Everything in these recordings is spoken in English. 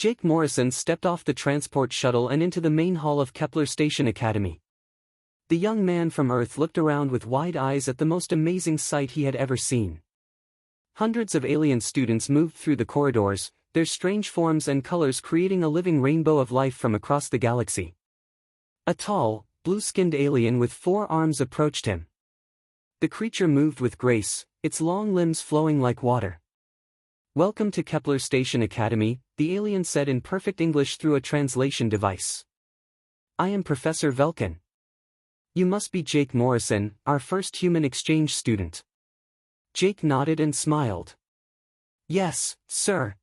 Jake Morrison stepped off the transport shuttle and into the main hall of Kepler Station Academy. The young man from Earth looked around with wide eyes at the most amazing sight he had ever seen. Hundreds of alien students moved through the corridors, their strange forms and colors creating a living rainbow of life from across the galaxy. A tall, blue-skinned alien with 4 arms approached him. The creature moved with grace, its long limbs flowing like water. "Welcome to Kepler Station Academy," the alien said in perfect English through a translation device. "I am Professor Velkin. You must be Jake Morrison, our first human exchange student." Jake nodded and smiled. "Yes, sir.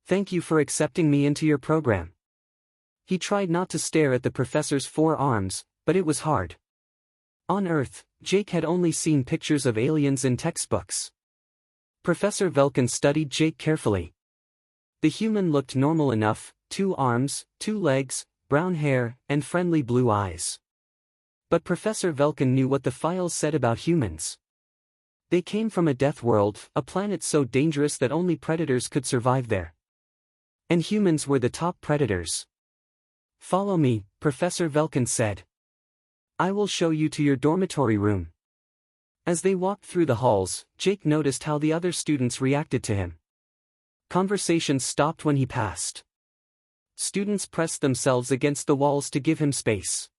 Thank you for accepting me into your program." He tried not to stare at the professor's 4 arms, but it was hard. On Earth, Jake had only seen pictures of aliens in textbooks. Professor Velkin studied Jake carefully. The human looked normal enough, 2 arms, 2 legs, brown hair, and friendly blue eyes. But Professor Velkin knew what the files said about humans. They came from a death world, a planet so dangerous that only predators could survive there. And humans were the top predators. "Follow me," Professor Velkin said. "I will show you to your dormitory room." As they walked through the halls, Jake noticed how the other students reacted to him. Conversations stopped when he passed. Students pressed themselves against the walls to give him space.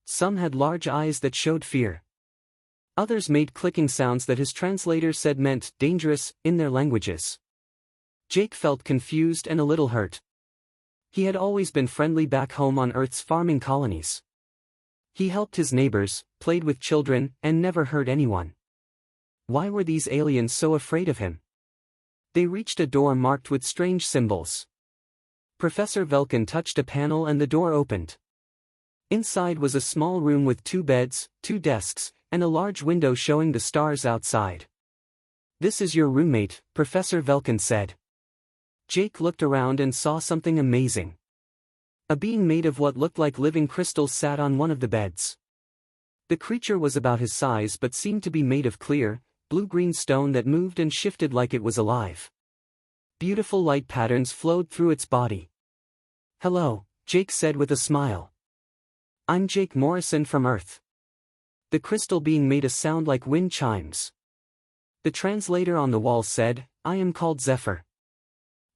Some had large eyes that showed fear. Others made clicking sounds that his translator said meant dangerous in their languages. Jake felt confused and a little hurt. He had always been friendly back home on Earth's farming colonies. He helped his neighbors, played with children, and never hurt anyone. Why were these aliens so afraid of him? They reached a door marked with strange symbols. Professor Velkin touched a panel and the door opened. Inside was a small room with 2 beds, 2 desks, and a large window showing the stars outside. "This is your roommate," Professor Velkin said. Jake looked around and saw something amazing. A being made of what looked like living crystals sat on one of the beds. The creature was about his size but seemed to be made of clear, blue-green stone that moved and shifted like it was alive. Beautiful light patterns flowed through its body. "Hello," Jake said with a smile. "I'm Jake Morrison from Earth." The crystal being made a sound like wind chimes. The translator on the wall said, "I am called Zephyr.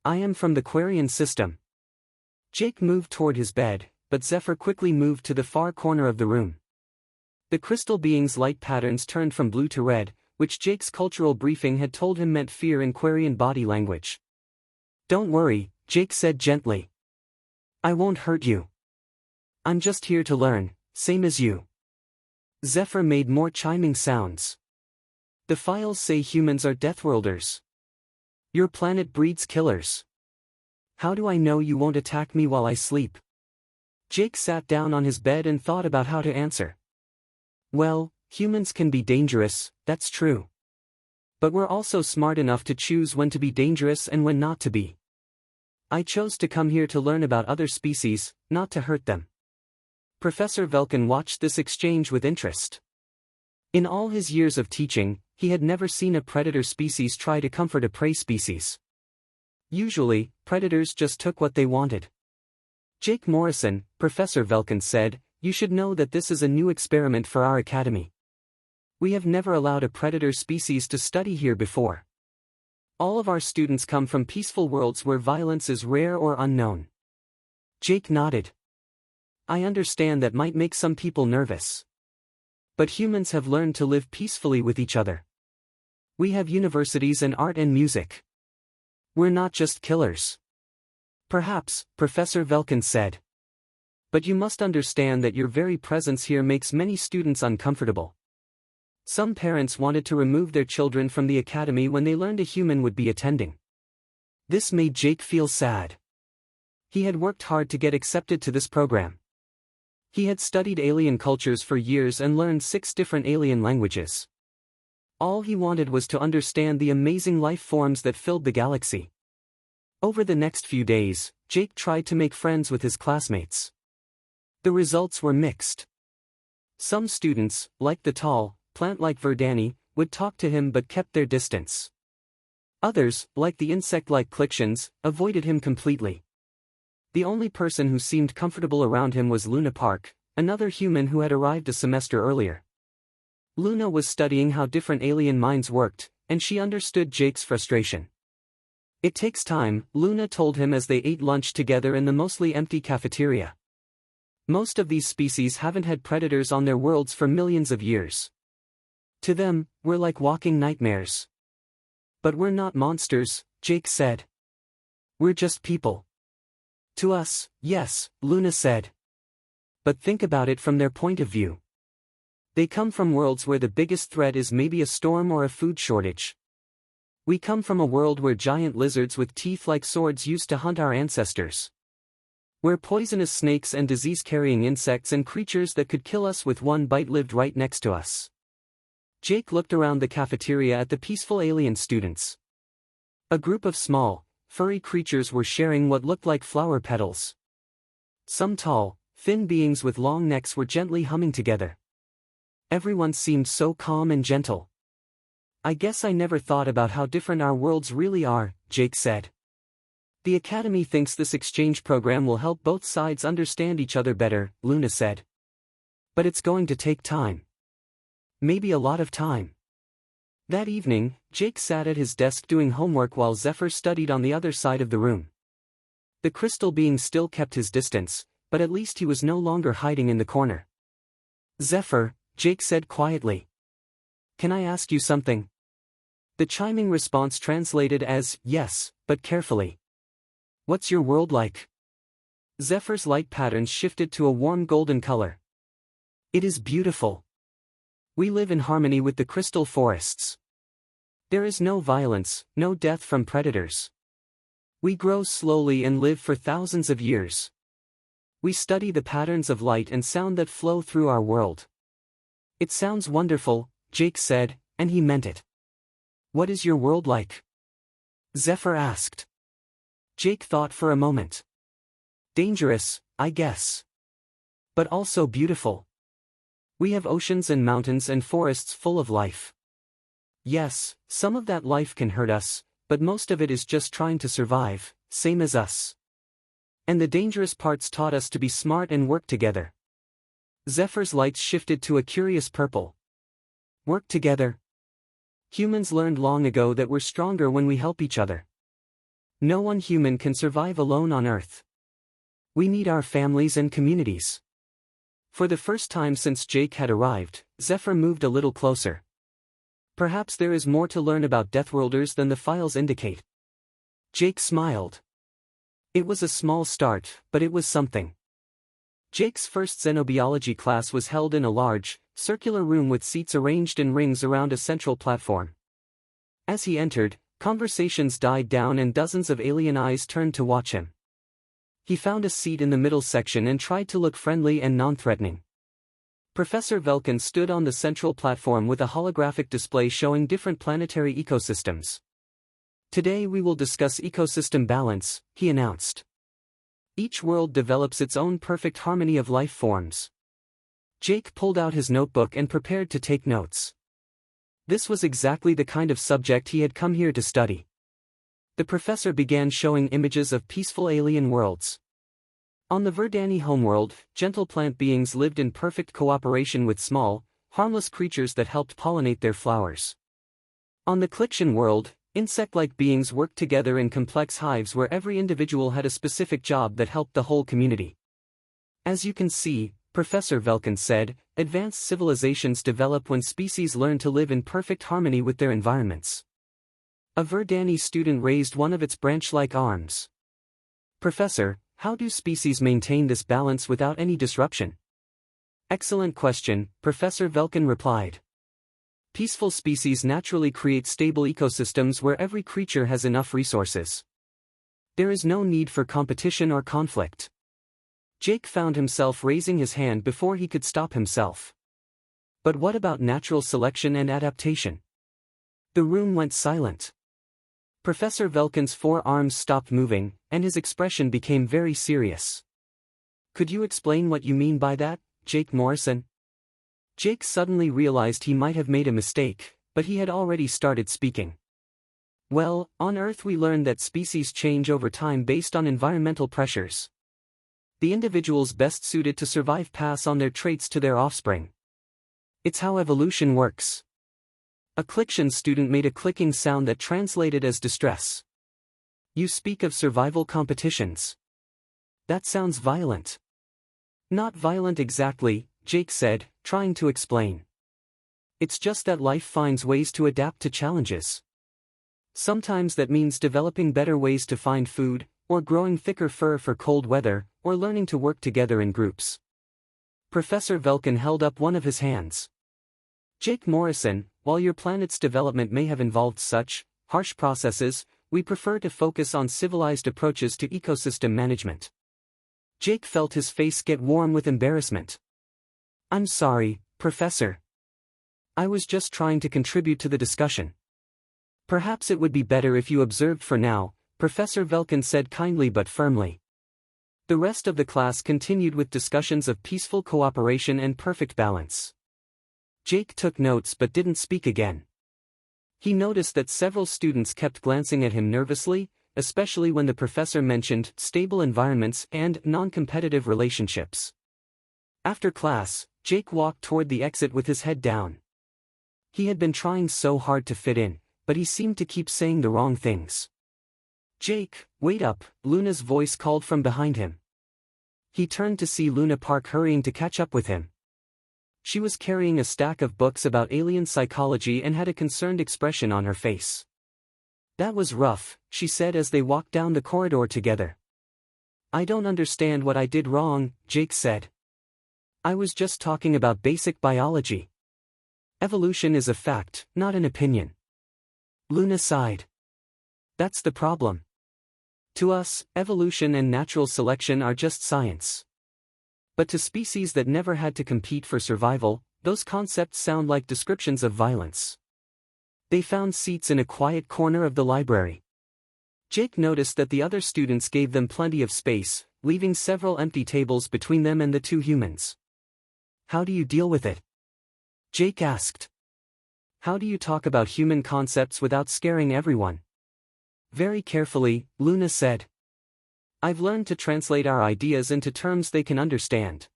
I am from the Quarian system." Jake moved toward his bed, but Zephyr quickly moved to the far corner of the room. The crystal being's light patterns turned from blue to red, which Jake's cultural briefing had told him meant fear in Quarian body language. "Don't worry," Jake said gently. "I won't hurt you. I'm just here to learn, same as you." Zephyr made more chiming sounds. "The files say humans are deathworlders. Your planet breeds killers. How do I know you won't attack me while I sleep?" Jake sat down on his bed and thought about how to answer. "Well, humans can be dangerous, that's true. But we're also smart enough to choose when to be dangerous and when not to be. I chose to come here to learn about other species, not to hurt them." Professor Velkin watched this exchange with interest. In all his years of teaching, he had never seen a predator species try to comfort a prey species. Usually, predators just took what they wanted. "Jake Morrison," Professor Velkin said, "you should know that this is a new experiment for our academy. We have never allowed a predator species to study here before. All of our students come from peaceful worlds where violence is rare or unknown." Jake nodded. "I understand that might make some people nervous. But humans have learned to live peacefully with each other. We have universities and art and music. We're not just killers." "Perhaps," Professor Velkin said. "But you must understand that your very presence here makes many students uncomfortable. Some parents wanted to remove their children from the academy when they learned a human would be attending." This made Jake feel sad. He had worked hard to get accepted to this program. He had studied alien cultures for years and learned 6 different alien languages. All he wanted was to understand the amazing life forms that filled the galaxy. Over the next few days, Jake tried to make friends with his classmates. The results were mixed. Some students, like the tall, plant-like Verdani, would talk to him but kept their distance. Others, like the insect-like Clixians, avoided him completely. The only person who seemed comfortable around him was Luna Park, another human who had arrived a semester earlier. Luna was studying how different alien minds worked, and she understood Jake's frustration. It takes time, Luna told him as they ate lunch together in the mostly empty cafeteria. Most of these species haven't had predators on their worlds for millions of years. To them, we're like walking nightmares. But we're not monsters, Jake said. We're just people. To us, yes, Luna said. But think about it from their point of view. They come from worlds where the biggest threat is maybe a storm or a food shortage. We come from a world where giant lizards with teeth like swords used to hunt our ancestors. Where poisonous snakes and disease-carrying insects and creatures that could kill us with one bite lived right next to us. Jake looked around the cafeteria at the peaceful alien students. A group of small, furry creatures were sharing what looked like flower petals. Some tall, thin beings with long necks were gently humming together. Everyone seemed so calm and gentle. I guess I never thought about how different our worlds really are, Jake said. The Academy thinks this exchange program will help both sides understand each other better, Luna said. But it's going to take time. Maybe a lot of time. That evening, Jake sat at his desk doing homework while Zephyr studied on the other side of the room. The crystal being still kept his distance, but at least he was no longer hiding in the corner. Zephyr, Jake said quietly. Can I ask you something? The chiming response translated as, yes, but carefully. What's your world like? Zephyr's light patterns shifted to a warm golden color. It is beautiful. We live in harmony with the crystal forests. There is no violence, no death from predators. We grow slowly and live for thousands of years. We study the patterns of light and sound that flow through our world. It sounds wonderful, Jake said, and he meant it. What is your world like? Zephyr asked. Jake thought for a moment. Dangerous, I guess. But also beautiful. We have oceans and mountains and forests full of life. Yes, some of that life can hurt us, but most of it is just trying to survive, same as us. And the dangerous parts taught us to be smart and work together. Zephyr's lights shifted to a curious purple. Work together. Humans learned long ago that we're stronger when we help each other. No one human can survive alone on Earth. We need our families and communities. For the first time since Jake had arrived, Zephyr moved a little closer. Perhaps there is more to learn about Deathworlders than the files indicate. Jake smiled. It was a small start, but it was something. Jake's first xenobiology class was held in a large, circular room with seats arranged in rings around a central platform. As he entered, conversations died down and dozens of alien eyes turned to watch him. He found a seat in the middle section and tried to look friendly and non-threatening. Professor Velkin stood on the central platform with a holographic display showing different planetary ecosystems. Today we will discuss ecosystem balance, he announced. Each world develops its own perfect harmony of life forms. Jake pulled out his notebook and prepared to take notes. This was exactly the kind of subject he had come here to study. The professor began showing images of peaceful alien worlds. On the Verdani homeworld, gentle plant beings lived in perfect cooperation with small, harmless creatures that helped pollinate their flowers. On the Clixian world, insect-like beings worked together in complex hives where every individual had a specific job that helped the whole community. As you can see, Professor Velkin said, advanced civilizations develop when species learn to live in perfect harmony with their environments. A Verdani student raised one of its branch-like arms. Professor, how do species maintain this balance without any disruption? Excellent question, Professor Velkin replied. Peaceful species naturally create stable ecosystems where every creature has enough resources. There is no need for competition or conflict. Jake found himself raising his hand before he could stop himself. But what about natural selection and adaptation? The room went silent. Professor Velkin's four arms stopped moving, and his expression became very serious. Could you explain what you mean by that, Jake Morrison? Jake suddenly realized he might have made a mistake, but he had already started speaking. Well, on Earth we learn that species change over time based on environmental pressures. The individuals best suited to survive pass on their traits to their offspring. It's how evolution works. A Cliction student made a clicking sound that translated as distress. You speak of survival competitions. That sounds violent. Not violent exactly, Jake said, trying to explain. It's just that life finds ways to adapt to challenges. Sometimes that means developing better ways to find food, or growing thicker fur for cold weather, or learning to work together in groups. Professor Velkin held up one of his hands. Jake Morrison, while your planet's development may have involved such harsh processes, we prefer to focus on civilized approaches to ecosystem management. Jake felt his face get warm with embarrassment. I'm sorry, Professor. I was just trying to contribute to the discussion. Perhaps it would be better if you observed for now, Professor Velkin said kindly but firmly. The rest of the class continued with discussions of peaceful cooperation and perfect balance. Jake took notes but didn't speak again. He noticed that several students kept glancing at him nervously, especially when the professor mentioned stable environments and non-competitive relationships. After class, Jake walked toward the exit with his head down. He had been trying so hard to fit in, but he seemed to keep saying the wrong things. Jake, wait up, Luna's voice called from behind him. He turned to see Luna Park hurrying to catch up with him. She was carrying a stack of books about alien psychology and had a concerned expression on her face. That was rough, she said as they walked down the corridor together. I don't understand what I did wrong, Jake said. I was just talking about basic biology. Evolution is a fact, not an opinion. Luna sighed. That's the problem. To us, evolution and natural selection are just science. But to species that never had to compete for survival, those concepts sound like descriptions of violence. They found seats in a quiet corner of the library. Jake noticed that the other students gave them plenty of space, leaving several empty tables between them and the two humans. How do you deal with it? Jake asked. How do you talk about human concepts without scaring everyone? Very carefully, Luna said. I've learned to translate our ideas into terms they can understand.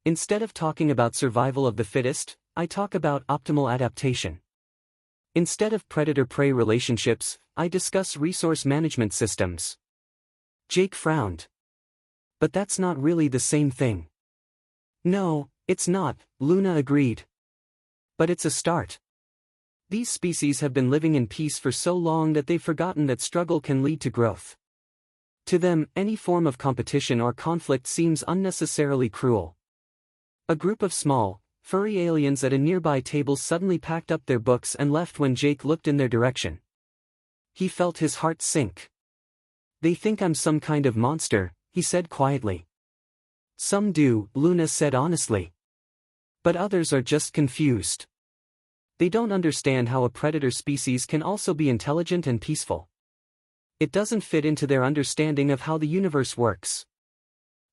Instead of talking about survival of the fittest, I talk about optimal adaptation. Instead of predator-prey relationships, I discuss resource management systems. Jake frowned. But that's not really the same thing. No, it's not, Luna agreed. But it's a start. These species have been living in peace for so long that they've forgotten that struggle can lead to growth. To them, any form of competition or conflict seems unnecessarily cruel. A group of small, furry aliens at a nearby table suddenly packed up their books and left when Jake looked in their direction. He felt his heart sink. They think I'm some kind of monster, he said quietly. Some do, Luna said honestly. But others are just confused. They don't understand how a predator species can also be intelligent and peaceful. It doesn't fit into their understanding of how the universe works.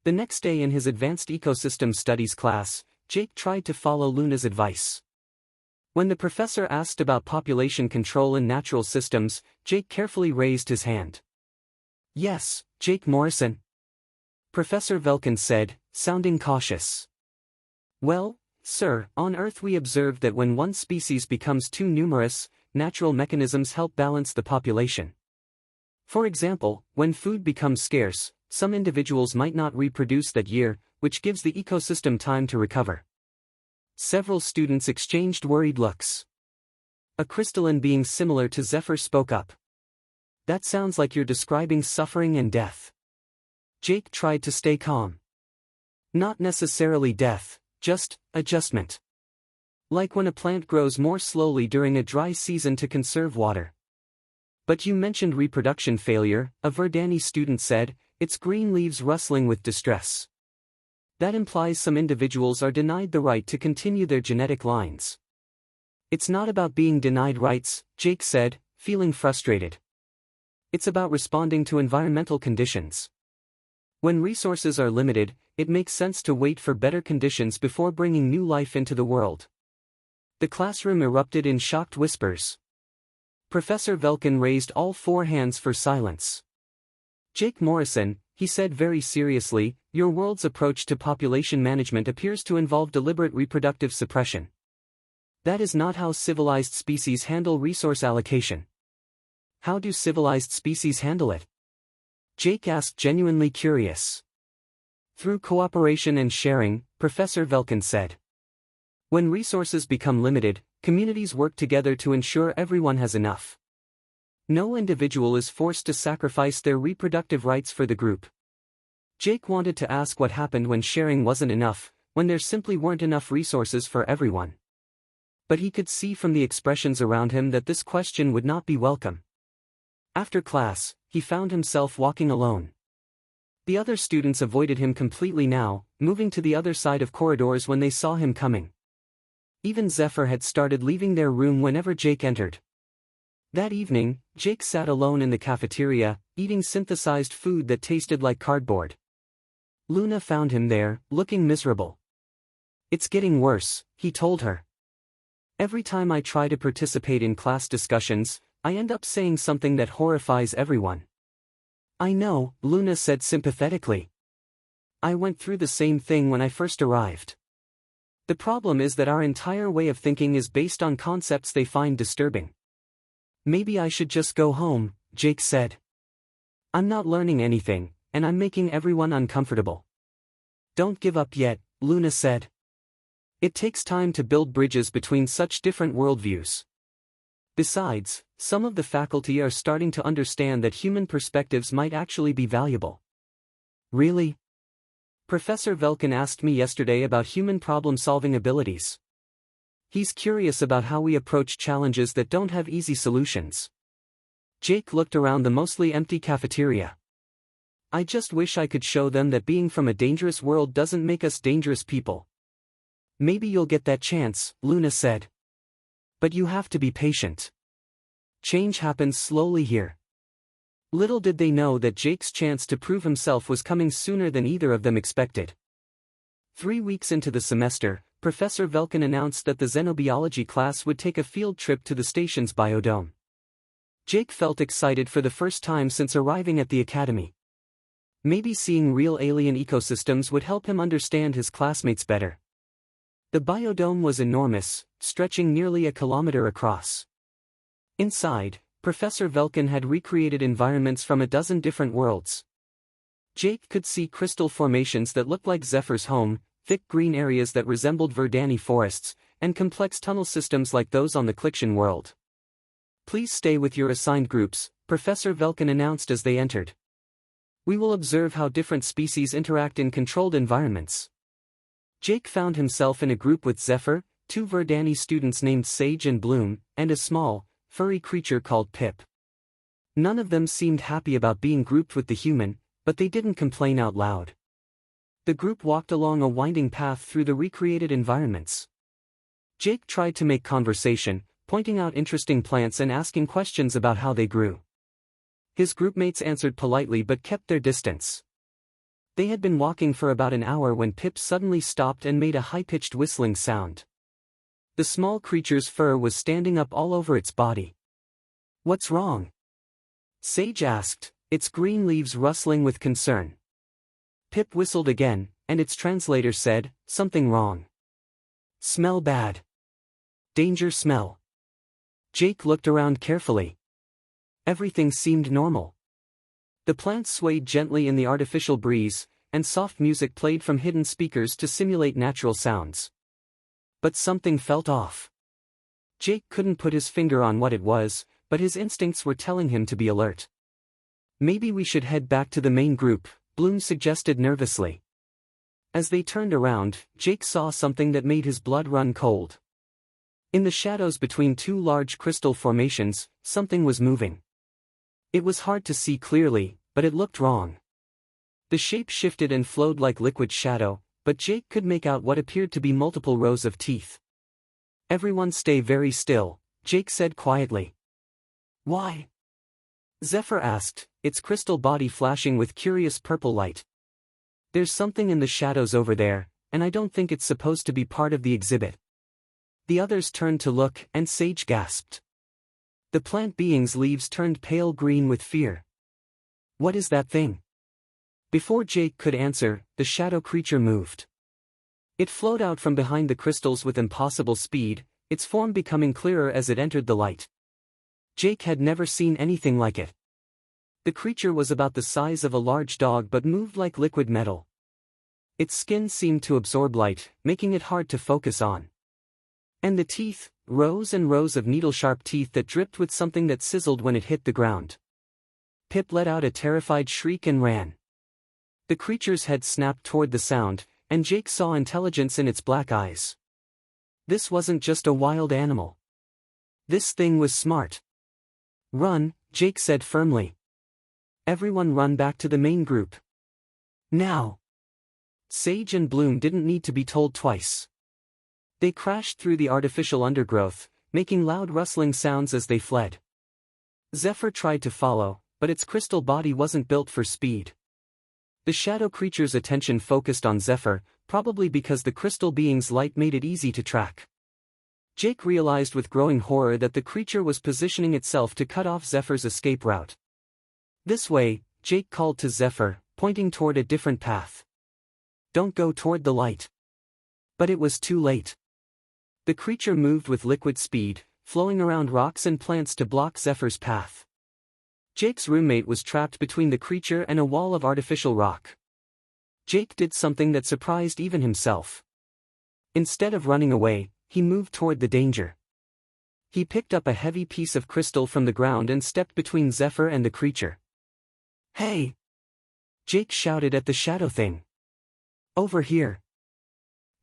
The next day in his Advanced Ecosystem Studies class, Jake tried to follow Luna's advice. When the professor asked about population control in natural systems, Jake carefully raised his hand. Yes, Jake Morrison. Professor Velkin said, sounding cautious. Well, sir, on Earth we observed that when one species becomes too numerous, natural mechanisms help balance the population. For example, when food becomes scarce, some individuals might not reproduce that year, which gives the ecosystem time to recover. Several students exchanged worried looks. A crystalline being similar to Zephyr spoke up. That sounds like you're describing suffering and death. Jake tried to stay calm. Not necessarily death, just adjustment. Like when a plant grows more slowly during a dry season to conserve water. But you mentioned reproduction failure, a Verdani student said, its green leaves rustling with distress. That implies some individuals are denied the right to continue their genetic lines. It's not about being denied rights, Jake said, feeling frustrated. It's about responding to environmental conditions. When resources are limited, it makes sense to wait for better conditions before bringing new life into the world. The classroom erupted in shocked whispers. Professor Velkin raised all four hands for silence. Jake Morrison, he said very seriously, your world's approach to population management appears to involve deliberate reproductive suppression. That is not how civilized species handle resource allocation. How do civilized species handle it? Jake asked, genuinely curious. Through cooperation and sharing, Professor Velkin said. When resources become limited, communities work together to ensure everyone has enough. No individual is forced to sacrifice their reproductive rights for the group. Jake wanted to ask what happened when sharing wasn't enough, when there simply weren't enough resources for everyone. But he could see from the expressions around him that this question would not be welcome. After class, he found himself walking alone. The other students avoided him completely now, moving to the other side of corridors when they saw him coming. Even Zephyr had started leaving their room whenever Jake entered. That evening, Jake sat alone in the cafeteria, eating synthesized food that tasted like cardboard. Luna found him there, looking miserable. It's getting worse, he told her. Every time I try to participate in class discussions, I end up saying something that horrifies everyone. I know, Luna said sympathetically. I went through the same thing when I first arrived. The problem is that our entire way of thinking is based on concepts they find disturbing. Maybe I should just go home, Jake said. I'm not learning anything, and I'm making everyone uncomfortable. Don't give up yet, Luna said. It takes time to build bridges between such different worldviews. Besides, some of the faculty are starting to understand that human perspectives might actually be valuable. Really? Professor Velkin asked me yesterday about human problem-solving abilities. He's curious about how we approach challenges that don't have easy solutions. Jake looked around the mostly empty cafeteria. I just wish I could show them that being from a dangerous world doesn't make us dangerous people. Maybe you'll get that chance, Luna said. But you have to be patient. Change happens slowly here. Little did they know that Jake's chance to prove himself was coming sooner than either of them expected. 3 weeks into the semester, Professor Velkin announced that the xenobiology class would take a field trip to the station's biodome. Jake felt excited for the first time since arriving at the academy. Maybe seeing real alien ecosystems would help him understand his classmates better. The biodome was enormous, stretching nearly a kilometer across. Inside, Professor Velkin had recreated environments from a dozen different worlds. Jake could see crystal formations that looked like Zephyr's home, thick green areas that resembled Verdani forests, and complex tunnel systems like those on the Cliction world. Please stay with your assigned groups, Professor Velkin announced as they entered. We will observe how different species interact in controlled environments. Jake found himself in a group with Zephyr, 2 Verdani students named Sage and Bloom, and a small, furry creature called Pip. None of them seemed happy about being grouped with the human, but they didn't complain out loud. The group walked along a winding path through the recreated environments. Jake tried to make conversation, pointing out interesting plants and asking questions about how they grew. His groupmates answered politely but kept their distance. They had been walking for about an hour when Pip suddenly stopped and made a high-pitched whistling sound. The small creature's fur was standing up all over its body. What's wrong? Sage asked, its green leaves rustling with concern. Pip whistled again, and its translator said, something wrong. Smell bad. Danger smell. Jake looked around carefully. Everything seemed normal. The plants swayed gently in the artificial breeze, and soft music played from hidden speakers to simulate natural sounds. But something felt off. Jake couldn't put his finger on what it was, but his instincts were telling him to be alert. Maybe we should head back to the main group, Bloom suggested nervously. As they turned around, Jake saw something that made his blood run cold. In the shadows between 2 large crystal formations, something was moving. It was hard to see clearly, but it looked wrong. The shape shifted and flowed like liquid shadow, but Jake could make out what appeared to be multiple rows of teeth. Everyone stay very still, Jake said quietly. Why? Zephyr asked, its crystal body flashing with curious purple light. There's something in the shadows over there, and I don't think it's supposed to be part of the exhibit. The others turned to look, and Sage gasped. The plant being's leaves turned pale green with fear. What is that thing? Before Jake could answer, the shadow creature moved. It flowed out from behind the crystals with impossible speed, its form becoming clearer as it entered the light. Jake had never seen anything like it. The creature was about the size of a large dog but moved like liquid metal. Its skin seemed to absorb light, making it hard to focus on. And the teeth, rows and rows of needle-sharp teeth that dripped with something that sizzled when it hit the ground. Pip let out a terrified shriek and ran. The creature's head snapped toward the sound, and Jake saw intelligence in its black eyes. This wasn't just a wild animal. This thing was smart. Run, Jake said firmly. Everyone run back to the main group. Now. Sage and Bloom didn't need to be told twice. They crashed through the artificial undergrowth, making loud rustling sounds as they fled. Zephyr tried to follow, but its crystal body wasn't built for speed. The shadow creature's attention focused on Zephyr, probably because the crystal being's light made it easy to track. Jake realized with growing horror that the creature was positioning itself to cut off Zephyr's escape route. This way, Jake called to Zephyr, pointing toward a different path. Don't go toward the light. But it was too late. The creature moved with liquid speed, flowing around rocks and plants to block Zephyr's path. Jake's roommate was trapped between the creature and a wall of artificial rock. Jake did something that surprised even himself. Instead of running away, he moved toward the danger. He picked up a heavy piece of crystal from the ground and stepped between Zephyr and the creature. Hey! Jake shouted at the shadow thing. Over here.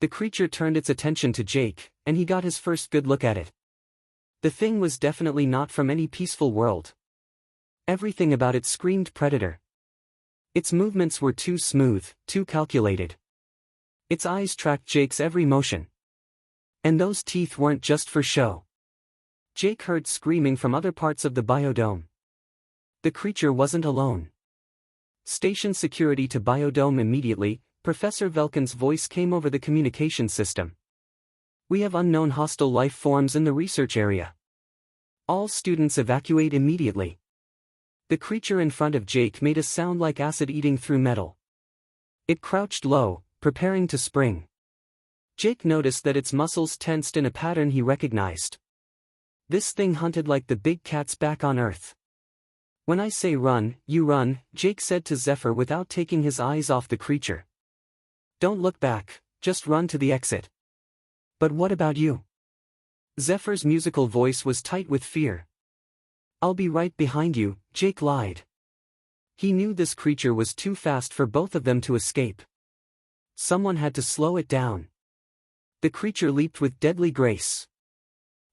The creature turned its attention to Jake, and he got his first good look at it. The thing was definitely not from any peaceful world. Everything about it screamed predator. Its movements were too smooth, too calculated. Its eyes tracked Jake's every motion. And those teeth weren't just for show. Jake heard screaming from other parts of the biodome. The creature wasn't alone. Station security to biodome immediately, Professor Velkin's voice came over the communication system. We have unknown hostile life forms in the research area. All students evacuate immediately. The creature in front of Jake made a sound like acid eating through metal. It crouched low, preparing to spring. Jake noticed that its muscles tensed in a pattern he recognized. This thing hunted like the big cats back on Earth. When I say run, you run, Jake said to Zephyr without taking his eyes off the creature. Don't look back, just run to the exit. But what about you? Zephyr's musical voice was tight with fear. I'll be right behind you, Jake lied. He knew this creature was too fast for both of them to escape. Someone had to slow it down. The creature leaped with deadly grace.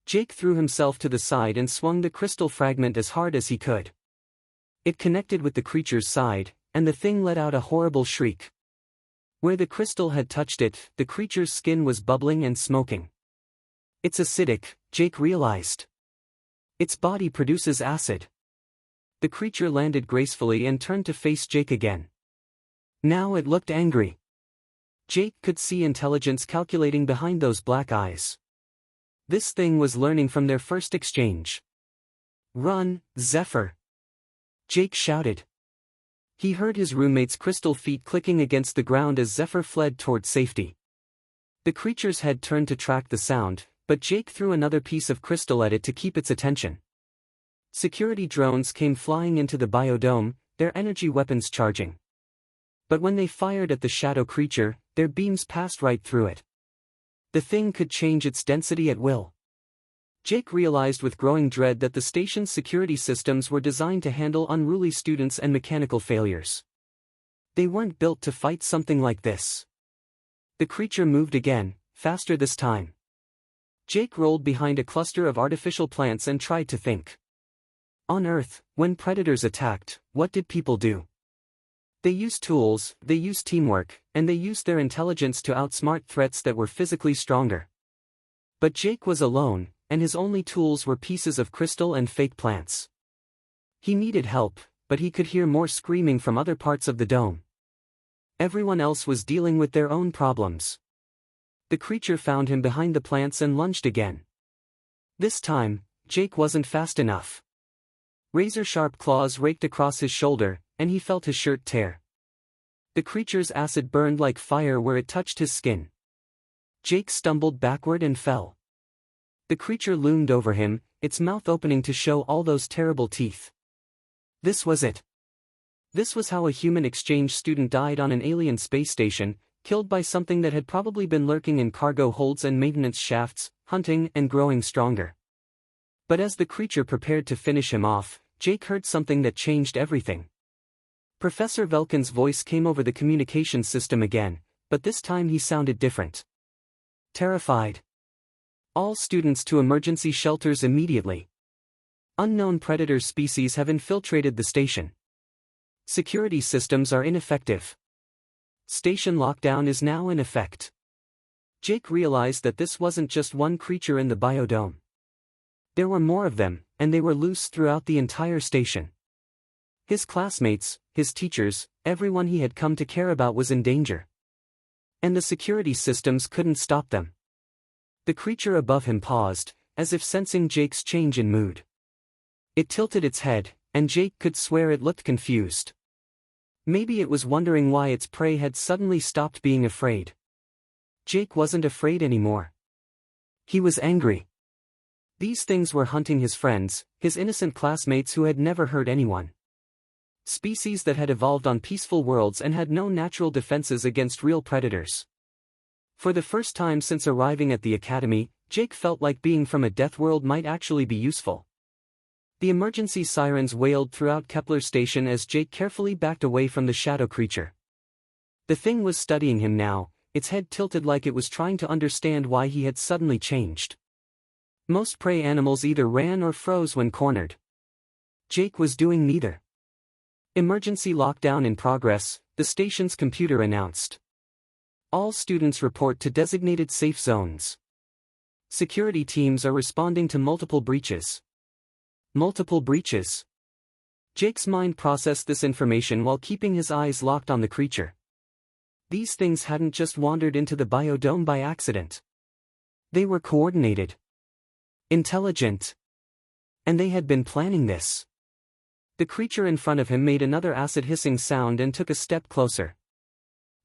Jake threw himself to the side and swung the crystal fragment as hard as he could. It connected with the creature's side, and the thing let out a horrible shriek. Where the crystal had touched it, the creature's skin was bubbling and smoking. It's acidic, Jake realized. Its body produces acid. The creature landed gracefully and turned to face Jake again. Now it looked angry. Jake could see intelligence calculating behind those black eyes. This thing was learning from their first exchange. Run, Zephyr! Jake shouted. He heard his roommate's crystal feet clicking against the ground as Zephyr fled toward safety. The creature's head turned to track the sound, but Jake threw another piece of crystal at it to keep its attention. Security drones came flying into the biodome, their energy weapons charging. But when they fired at the shadow creature, their beams passed right through it. The thing could change its density at will. Jake realized with growing dread that the station's security systems were designed to handle unruly students and mechanical failures. They weren't built to fight something like this. The creature moved again, faster this time. Jake rolled behind a cluster of artificial plants and tried to think. On Earth, when predators attacked, what did people do? They used tools, they used teamwork, and they used their intelligence to outsmart threats that were physically stronger. But Jake was alone, and his only tools were pieces of crystal and fake plants. He needed help, but he could hear more screaming from other parts of the dome. Everyone else was dealing with their own problems. The creature found him behind the plants and lunged again. This time, Jake wasn't fast enough. Razor-sharp claws raked across his shoulder, and he felt his shirt tear. The creature's acid burned like fire where it touched his skin. Jake stumbled backward and fell. The creature loomed over him, its mouth opening to show all those terrible teeth. This was it. This was how a human exchange student died on an alien space station, killed by something that had probably been lurking in cargo holds and maintenance shafts, hunting and growing stronger. But as the creature prepared to finish him off, Jake heard something that changed everything. Professor Velkin's voice came over the communication system again, but this time he sounded different. Terrified. All students to emergency shelters immediately. Unknown predator species have infiltrated the station. Security systems are ineffective. Station lockdown is now in effect. Jake realized that this wasn't just one creature in the biodome. There were more of them, and they were loose throughout the entire station. His classmates, his teachers, everyone he had come to care about was in danger. And the security systems couldn't stop them. The creature above him paused, as if sensing Jake's change in mood. It tilted its head, and Jake could swear it looked confused. Maybe it was wondering why its prey had suddenly stopped being afraid. Jake wasn't afraid anymore. He was angry. These things were hunting his friends, his innocent classmates who had never hurt anyone. Species that had evolved on peaceful worlds and had no natural defenses against real predators. For the first time since arriving at the academy, Jake felt like being from a deathworld might actually be useful. The emergency sirens wailed throughout Kepler Station as Jake carefully backed away from the shadow creature. The thing was studying him now, its head tilted like it was trying to understand why he had suddenly changed. Most prey animals either ran or froze when cornered. Jake was doing neither. Emergency lockdown in progress, the station's computer announced. All students report to designated safe zones. Security teams are responding to multiple breaches. Multiple breaches. Jake's mind processed this information while keeping his eyes locked on the creature. These things hadn't just wandered into the biodome by accident. They were coordinated. Intelligent. And they had been planning this. The creature in front of him made another acid hissing sound and took a step closer.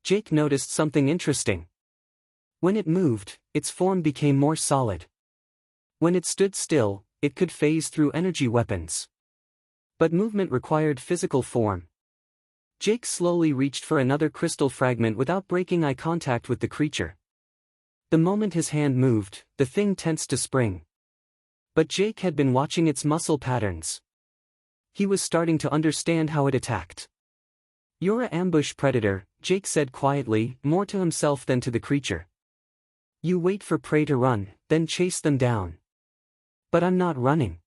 Jake noticed something interesting. When it moved, its form became more solid. When it stood still, it could phase through energy weapons. But movement required physical form. Jake slowly reached for another crystal fragment without breaking eye contact with the creature. The moment his hand moved, the thing tensed to spring. But Jake had been watching its muscle patterns. He was starting to understand how it attacked. "You're an ambush predator," Jake said quietly, more to himself than to the creature. "You wait for prey to run, then chase them down." "But I'm not running."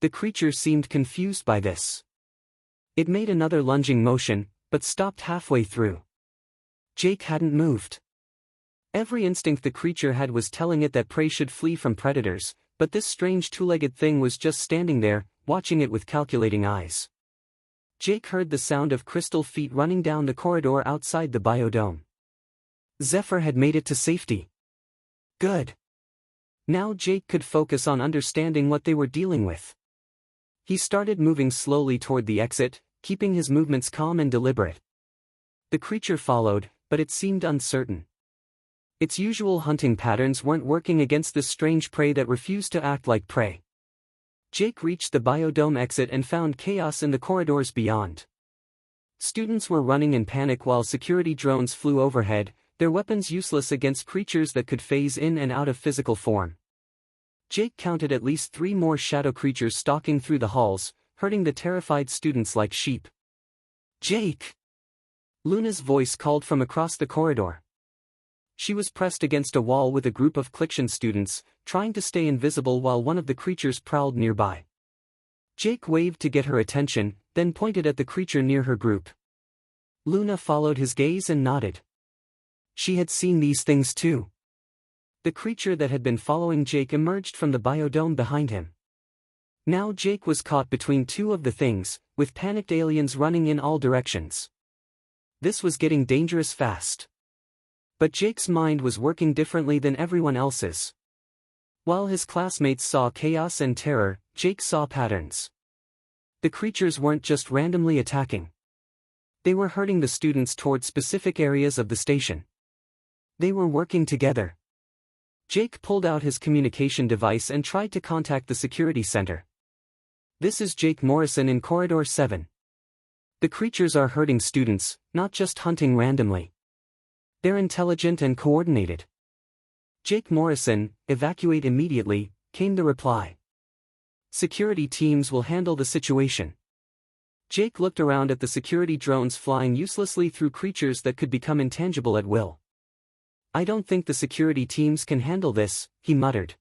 The creature seemed confused by this. It made another lunging motion, but stopped halfway through. Jake hadn't moved. Every instinct the creature had was telling it that prey should flee from predators, but this strange two-legged thing was just standing there, watching it with calculating eyes. Jake heard the sound of crystal feet running down the corridor outside the biodome. Zephyr had made it to safety. Good. Now Jake could focus on understanding what they were dealing with. He started moving slowly toward the exit, keeping his movements calm and deliberate. The creature followed, but it seemed uncertain. Its usual hunting patterns weren't working against this strange prey that refused to act like prey. Jake reached the biodome exit and found chaos in the corridors beyond. Students were running in panic while security drones flew overhead, their weapons useless against creatures that could phase in and out of physical form. Jake counted at least 3 more shadow creatures stalking through the halls, herding the terrified students like sheep. "Jake!" Luna's voice called from across the corridor. She was pressed against a wall with a group of Cliction students, trying to stay invisible while one of the creatures prowled nearby. Jake waved to get her attention, then pointed at the creature near her group. Luna followed his gaze and nodded. She had seen these things too. The creature that had been following Jake emerged from the biodome behind him. Now Jake was caught between 2 of the things, with panicked aliens running in all directions. This was getting dangerous fast. But Jake's mind was working differently than everyone else's. While his classmates saw chaos and terror, Jake saw patterns. The creatures weren't just randomly attacking. They were herding the students toward specific areas of the station. They were working together. Jake pulled out his communication device and tried to contact the security center. "This is Jake Morrison in Corridor 7. The creatures are herding students, not just hunting randomly. They're intelligent and coordinated." "Jake Morrison, evacuate immediately," came the reply. "Security teams will handle the situation." Jake looked around at the security drones flying uselessly through creatures that could become intangible at will. "I don't think the security teams can handle this," he muttered.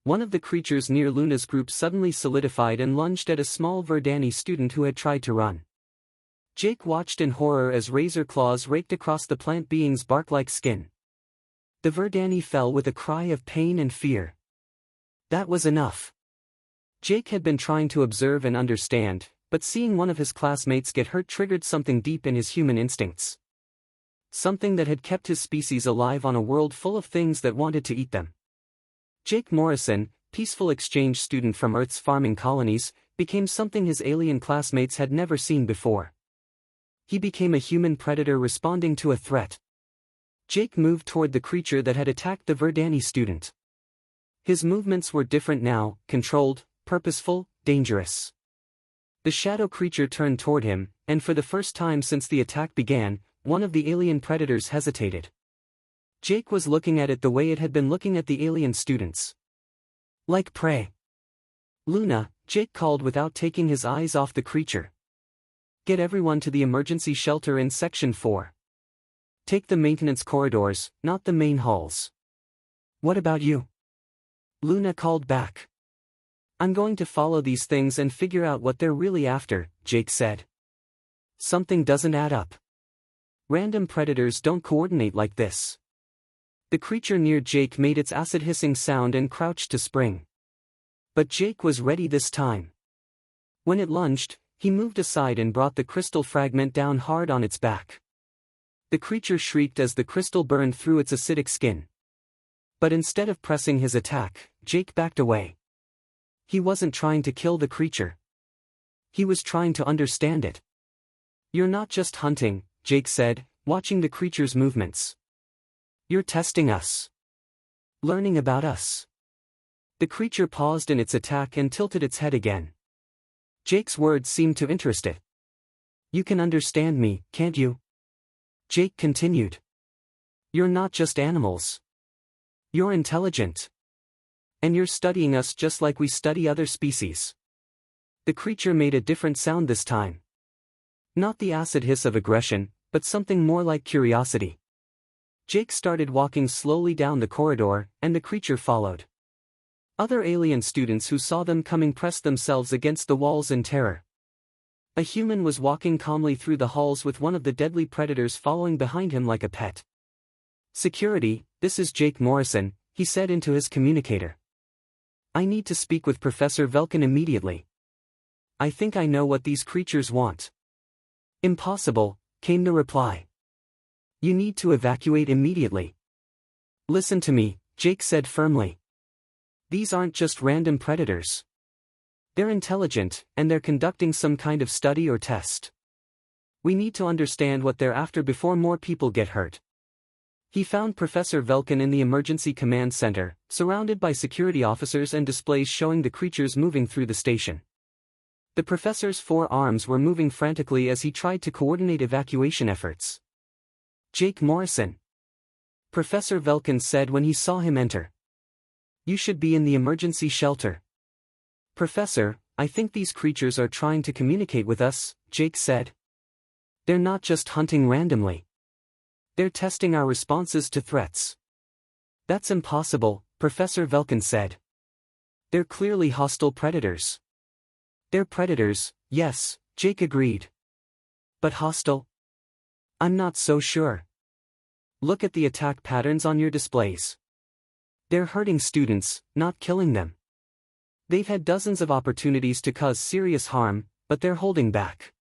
One of the creatures near Luna's group suddenly solidified and lunged at a small Verdani student who had tried to run. Jake watched in horror as razor claws raked across the plant being's bark-like skin. The Verdani fell with a cry of pain and fear. That was enough. Jake had been trying to observe and understand, but seeing one of his classmates get hurt triggered something deep in his human instincts. Something that had kept his species alive on a world full of things that wanted to eat them. Jake Morrison, peaceful exchange student from Earth's farming colonies, became something his alien classmates had never seen before. He became a human predator responding to a threat. Jake moved toward the creature that had attacked the Verdani student. His movements were different now, controlled, purposeful, dangerous. The shadow creature turned toward him, and for the first time since the attack began, one of the alien predators hesitated. Jake was looking at it the way it had been looking at the alien students. Like prey. "Luna," Jake called without taking his eyes off the creature. "Get everyone to the emergency shelter in Section 4. Take the maintenance corridors, not the main halls." "What about you?" Luna called back. "I'm going to follow these things and figure out what they're really after," Jake said. "Something doesn't add up. Random predators don't coordinate like this." The creature near Jake made its acid hissing sound and crouched to spring. But Jake was ready this time. When it lunged, he moved aside and brought the crystal fragment down hard on its back. The creature shrieked as the crystal burned through its acidic skin. But instead of pressing his attack, Jake backed away. He wasn't trying to kill the creature. He was trying to understand it. "You're not just hunting," Jake said, watching the creature's movements. "You're testing us. Learning about us." The creature paused in its attack and tilted its head again. Jake's words seemed to interest it. "You can understand me, can't you?" Jake continued. "You're not just animals. You're intelligent. And you're studying us just like we study other species." The creature made a different sound this time. Not the acid hiss of aggression, but something more like curiosity. Jake started walking slowly down the corridor, and the creature followed. Other alien students who saw them coming pressed themselves against the walls in terror. A human was walking calmly through the halls with one of the deadly predators following behind him like a pet. "Security, this is Jake Morrison," he said into his communicator. "I need to speak with Professor Velkin immediately. I think I know what these creatures want." "Impossible," came the reply. "You need to evacuate immediately." "Listen to me," Jake said firmly. "These aren't just random predators. They're intelligent, and they're conducting some kind of study or test. We need to understand what they're after before more people get hurt." He found Professor Velkin in the emergency command center, surrounded by security officers and displays showing the creatures moving through the station. The professor's 4 arms were moving frantically as he tried to coordinate evacuation efforts. "Jake Morrison," Professor Velkin said when he saw him enter. "You should be in the emergency shelter." "Professor, I think these creatures are trying to communicate with us," Jake said. "They're not just hunting randomly. They're testing our responses to threats." "That's impossible," Professor Velkin said. "They're clearly hostile predators." "They're predators, yes," Jake agreed. "But hostile? I'm not so sure. Look at the attack patterns on your displays. They're hurting students, not killing them. They've had dozens of opportunities to cause serious harm, but they're holding back."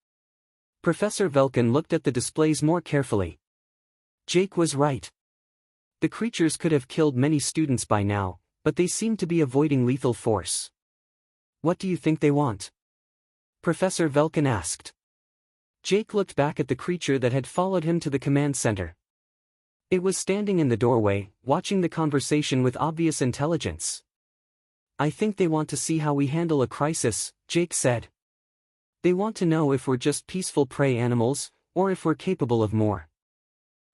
Professor Velkin looked at the displays more carefully. Jake was right. The creatures could have killed many students by now, but they seem to be avoiding lethal force. What do you think they want? Professor Velkin asked. Jake looked back at the creature that had followed him to the command center. It was standing in the doorway, watching the conversation with obvious intelligence. I think they want to see how we handle a crisis, Jake said. They want to know if we're just peaceful prey animals, or if we're capable of more.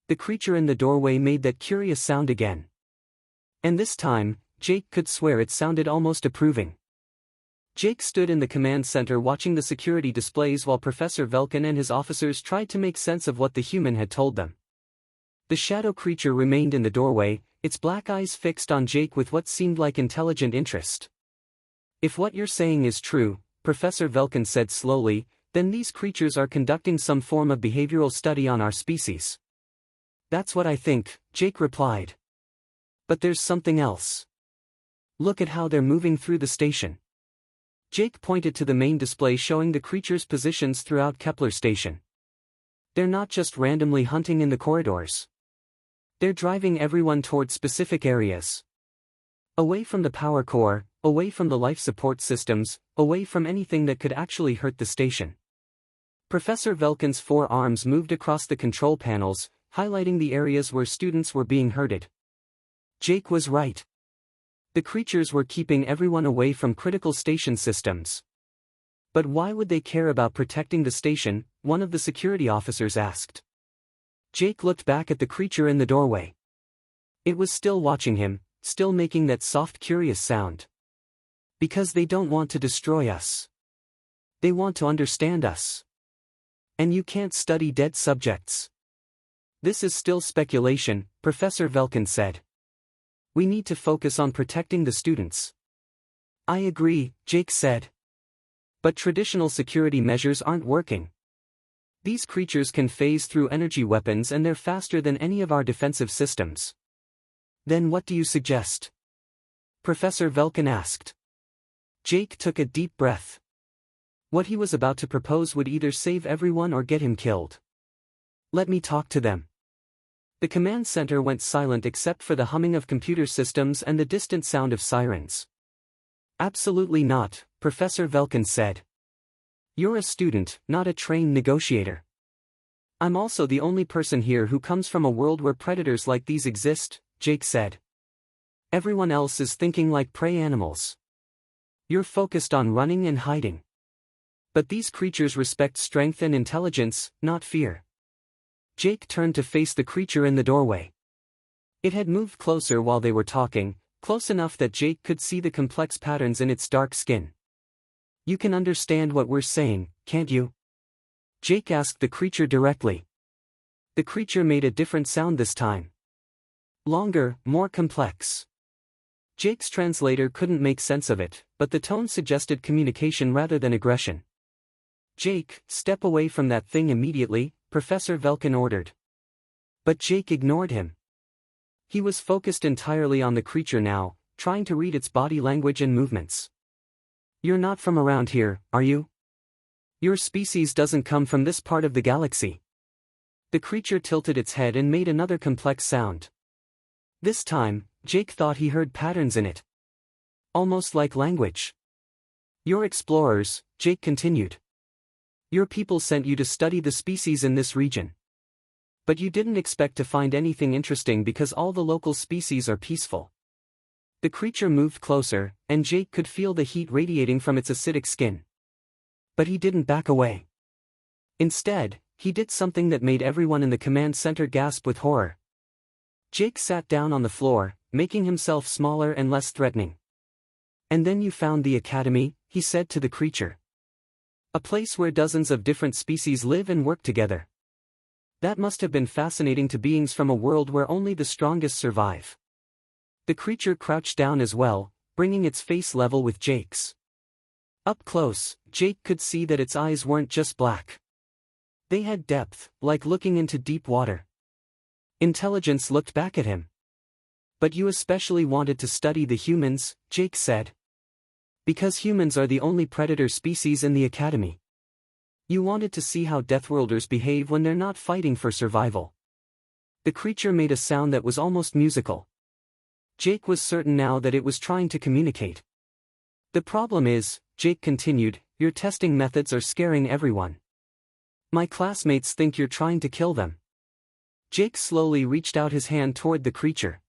The creature in the doorway made that curious sound again. And this time, Jake could swear it sounded almost approving. Jake stood in the command center watching the security displays while Professor Velkin and his officers tried to make sense of what the human had told them. The shadow creature remained in the doorway, its black eyes fixed on Jake with what seemed like intelligent interest. If what you're saying is true, Professor Velkin said slowly, then these creatures are conducting some form of behavioral study on our species. That's what I think, Jake replied. But there's something else. Look at how they're moving through the station. Jake pointed to the main display showing the creatures' positions throughout Kepler Station. They're not just randomly hunting in the corridors. They're driving everyone toward specific areas. Away from the power core, away from the life support systems, away from anything that could actually hurt the station. Professor Velkin's 4 arms moved across the control panels, highlighting the areas where students were being herded. Jake was right. The creatures were keeping everyone away from critical station systems. But why would they care about protecting the station? One of the security officers asked. Jake looked back at the creature in the doorway. It was still watching him, still making that soft curious sound. Because they don't want to destroy us. They want to understand us. And you can't study dead subjects. This is still speculation, Professor Velkin said. We need to focus on protecting the students. I agree, Jake said. But traditional security measures aren't working. These creatures can phase through energy weapons and they're faster than any of our defensive systems. Then what do you suggest? Professor Velkin asked. Jake took a deep breath. What he was about to propose would either save everyone or get him killed. Let me talk to them. The command center went silent except for the humming of computer systems and the distant sound of sirens. Absolutely not, Professor Velkin said. You're a student, not a trained negotiator. I'm also the only person here who comes from a world where predators like these exist, Jake said. Everyone else is thinking like prey animals. You're focused on running and hiding. But these creatures respect strength and intelligence, not fear. Jake turned to face the creature in the doorway. It had moved closer while they were talking, close enough that Jake could see the complex patterns in its dark skin. You can understand what we're saying, can't you? Jake asked the creature directly. The creature made a different sound this time. Longer, more complex. Jake's translator couldn't make sense of it, but the tone suggested communication rather than aggression. Jake, step away from that thing immediately, Professor Velkin ordered. But Jake ignored him. He was focused entirely on the creature now, trying to read its body language and movements. You're not from around here, are you? Your species doesn't come from this part of the galaxy. The creature tilted its head and made another complex sound. This time, Jake thought he heard patterns in it. Almost like language. You're explorers, Jake continued. Your people sent you to study the species in this region. But you didn't expect to find anything interesting because all the local species are peaceful. The creature moved closer, and Jake could feel the heat radiating from its acidic skin. But he didn't back away. Instead, he did something that made everyone in the command center gasp with horror. Jake sat down on the floor, making himself smaller and less threatening. And then you found the academy, he said to the creature. A place where dozens of different species live and work together. That must have been fascinating to beings from a world where only the strongest survive. The creature crouched down as well, bringing its face level with Jake's. Up close, Jake could see that its eyes weren't just black. They had depth, like looking into deep water. Intelligence looked back at him. But you especially wanted to study the humans, Jake said. Because humans are the only predator species in the academy. You wanted to see how deathworlders behave when they're not fighting for survival. The creature made a sound that was almost musical. Jake was certain now that it was trying to communicate. The problem is, Jake continued, your testing methods are scaring everyone. My classmates think you're trying to kill them. Jake slowly reached out his hand toward the creature.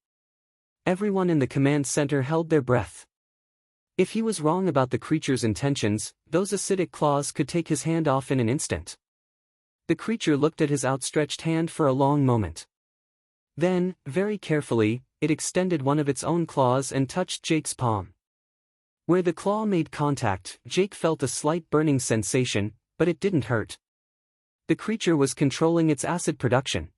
Everyone in the command center held their breath. If he was wrong about the creature's intentions, those acidic claws could take his hand off in an instant. The creature looked at his outstretched hand for a long moment. Then, very carefully, it extended one of its own claws and touched Jake's palm. Where the claw made contact, Jake felt a slight burning sensation, but it didn't hurt. The creature was controlling its acid production.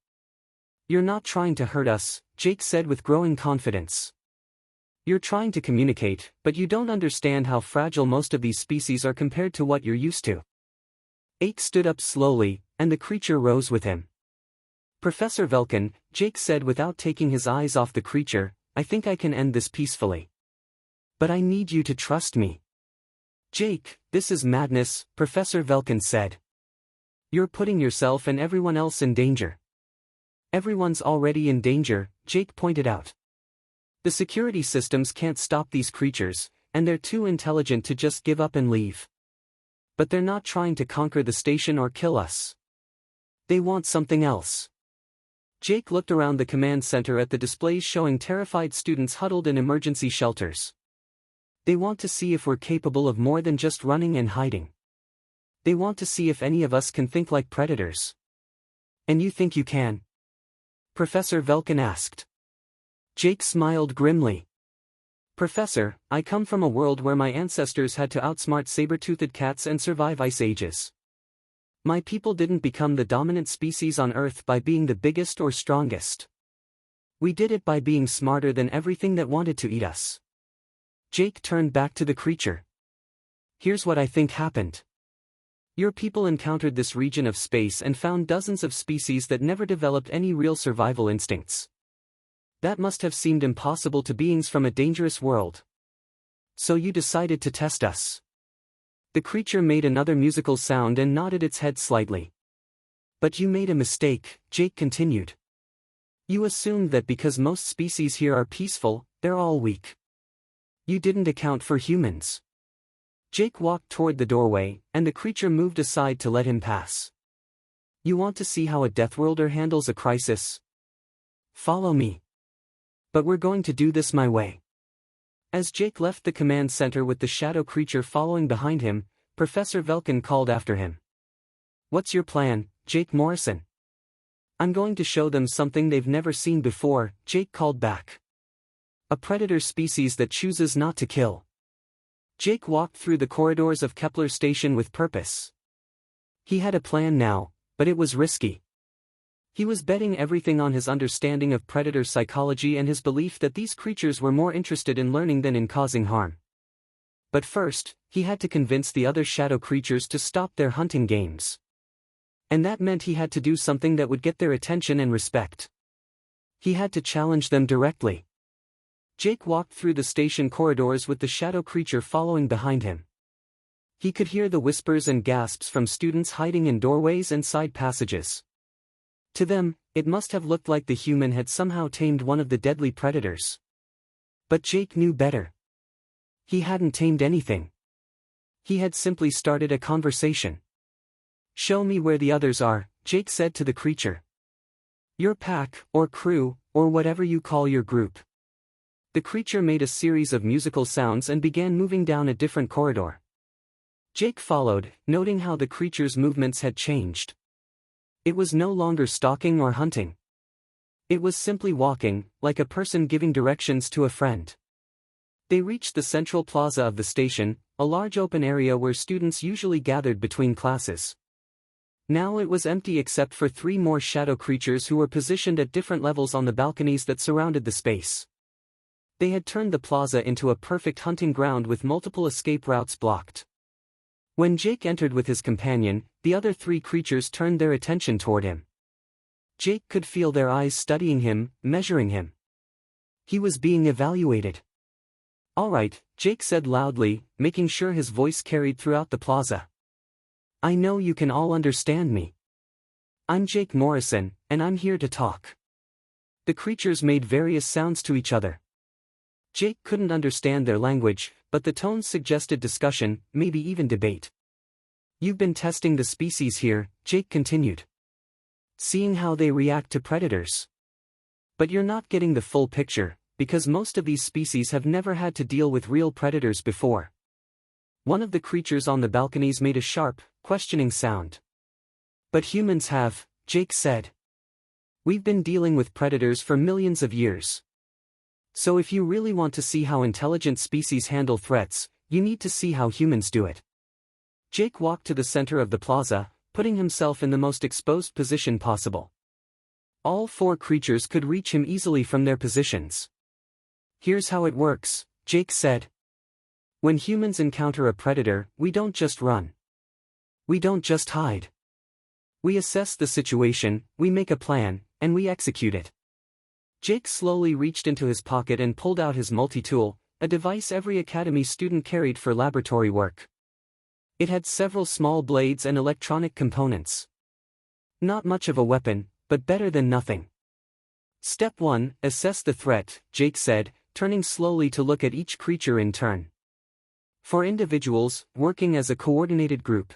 You're not trying to hurt us, Jake said with growing confidence. You're trying to communicate, but you don't understand how fragile most of these species are compared to what you're used to. Jake stood up slowly, and the creature rose with him. Professor Velkin, Jake said without taking his eyes off the creature, I think I can end this peacefully. But I need you to trust me. Jake, this is madness, Professor Velkin said. You're putting yourself and everyone else in danger. Everyone's already in danger, Jake pointed out. The security systems can't stop these creatures, and they're too intelligent to just give up and leave. But they're not trying to conquer the station or kill us. They want something else. Jake looked around the command center at the displays showing terrified students huddled in emergency shelters. They want to see if we're capable of more than just running and hiding. They want to see if any of us can think like predators. And you think you can? Professor Velkin asked. Jake smiled grimly. Professor, I come from a world where my ancestors had to outsmart saber-toothed cats and survive ice ages. My people didn't become the dominant species on Earth by being the biggest or strongest. We did it by being smarter than everything that wanted to eat us. Jake turned back to the creature. Here's what I think happened. Your people encountered this region of space and found dozens of species that never developed any real survival instincts. That must have seemed impossible to beings from a dangerous world. So you decided to test us. The creature made another musical sound and nodded its head slightly. But you made a mistake, Jake continued. You assumed that because most species here are peaceful, they're all weak. You didn't account for humans. Jake walked toward the doorway, and the creature moved aside to let him pass. You want to see how a deathworlder handles a crisis? Follow me. But we're going to do this my way. As Jake left the command center with the shadow creature following behind him, Professor Velkin called after him. What's your plan, Jake Morrison? I'm going to show them something they've never seen before, Jake called back. A predator species that chooses not to kill. Jake walked through the corridors of Kepler Station with purpose. He had a plan now, but it was risky. He was betting everything on his understanding of predator psychology and his belief that these creatures were more interested in learning than in causing harm. But first, he had to convince the other shadow creatures to stop their hunting games. And that meant he had to do something that would get their attention and respect. He had to challenge them directly. Jake walked through the station corridors with the shadow creature following behind him. He could hear the whispers and gasps from students hiding in doorways and side passages. To them, it must have looked like the human had somehow tamed one of the deadly predators. But Jake knew better. He hadn't tamed anything. He had simply started a conversation. Show me where the others are, Jake said to the creature. Your pack, or crew, or whatever you call your group. The creature made a series of musical sounds and began moving down a different corridor. Jake followed, noting how the creature's movements had changed. It was no longer stalking or hunting. It was simply walking, like a person giving directions to a friend. They reached the central plaza of the station, a large open area where students usually gathered between classes. Now it was empty except for 3 more shadow creatures who were positioned at different levels on the balconies that surrounded the space. They had turned the plaza into a perfect hunting ground with multiple escape routes blocked. When Jake entered with his companion, the other 3 creatures turned their attention toward him. Jake could feel their eyes studying him, measuring him. He was being evaluated. All right, Jake said loudly, making sure his voice carried throughout the plaza. I know you can all understand me. I'm Jake Morrison, and I'm here to talk. The creatures made various sounds to each other. Jake couldn't understand their language, but the tones suggested discussion, maybe even debate. You've been testing the species here, Jake continued. Seeing how they react to predators. But you're not getting the full picture, because most of these species have never had to deal with real predators before. One of the creatures on the balconies made a sharp, questioning sound. But humans have, Jake said. We've been dealing with predators for millions of years. So if you really want to see how intelligent species handle threats, you need to see how humans do it. Jake walked to the center of the plaza, putting himself in the most exposed position possible. All four creatures could reach him easily from their positions. Here's how it works, Jake said. When humans encounter a predator, we don't just run. We don't just hide. We assess the situation, we make a plan, and we execute it. Jake slowly reached into his pocket and pulled out his multi-tool, a device every academy student carried for laboratory work. It had several small blades and electronic components. Not much of a weapon, but better than nothing. Step 1, assess the threat, Jake said, turning slowly to look at each creature in turn. For individuals, working as a coordinated group.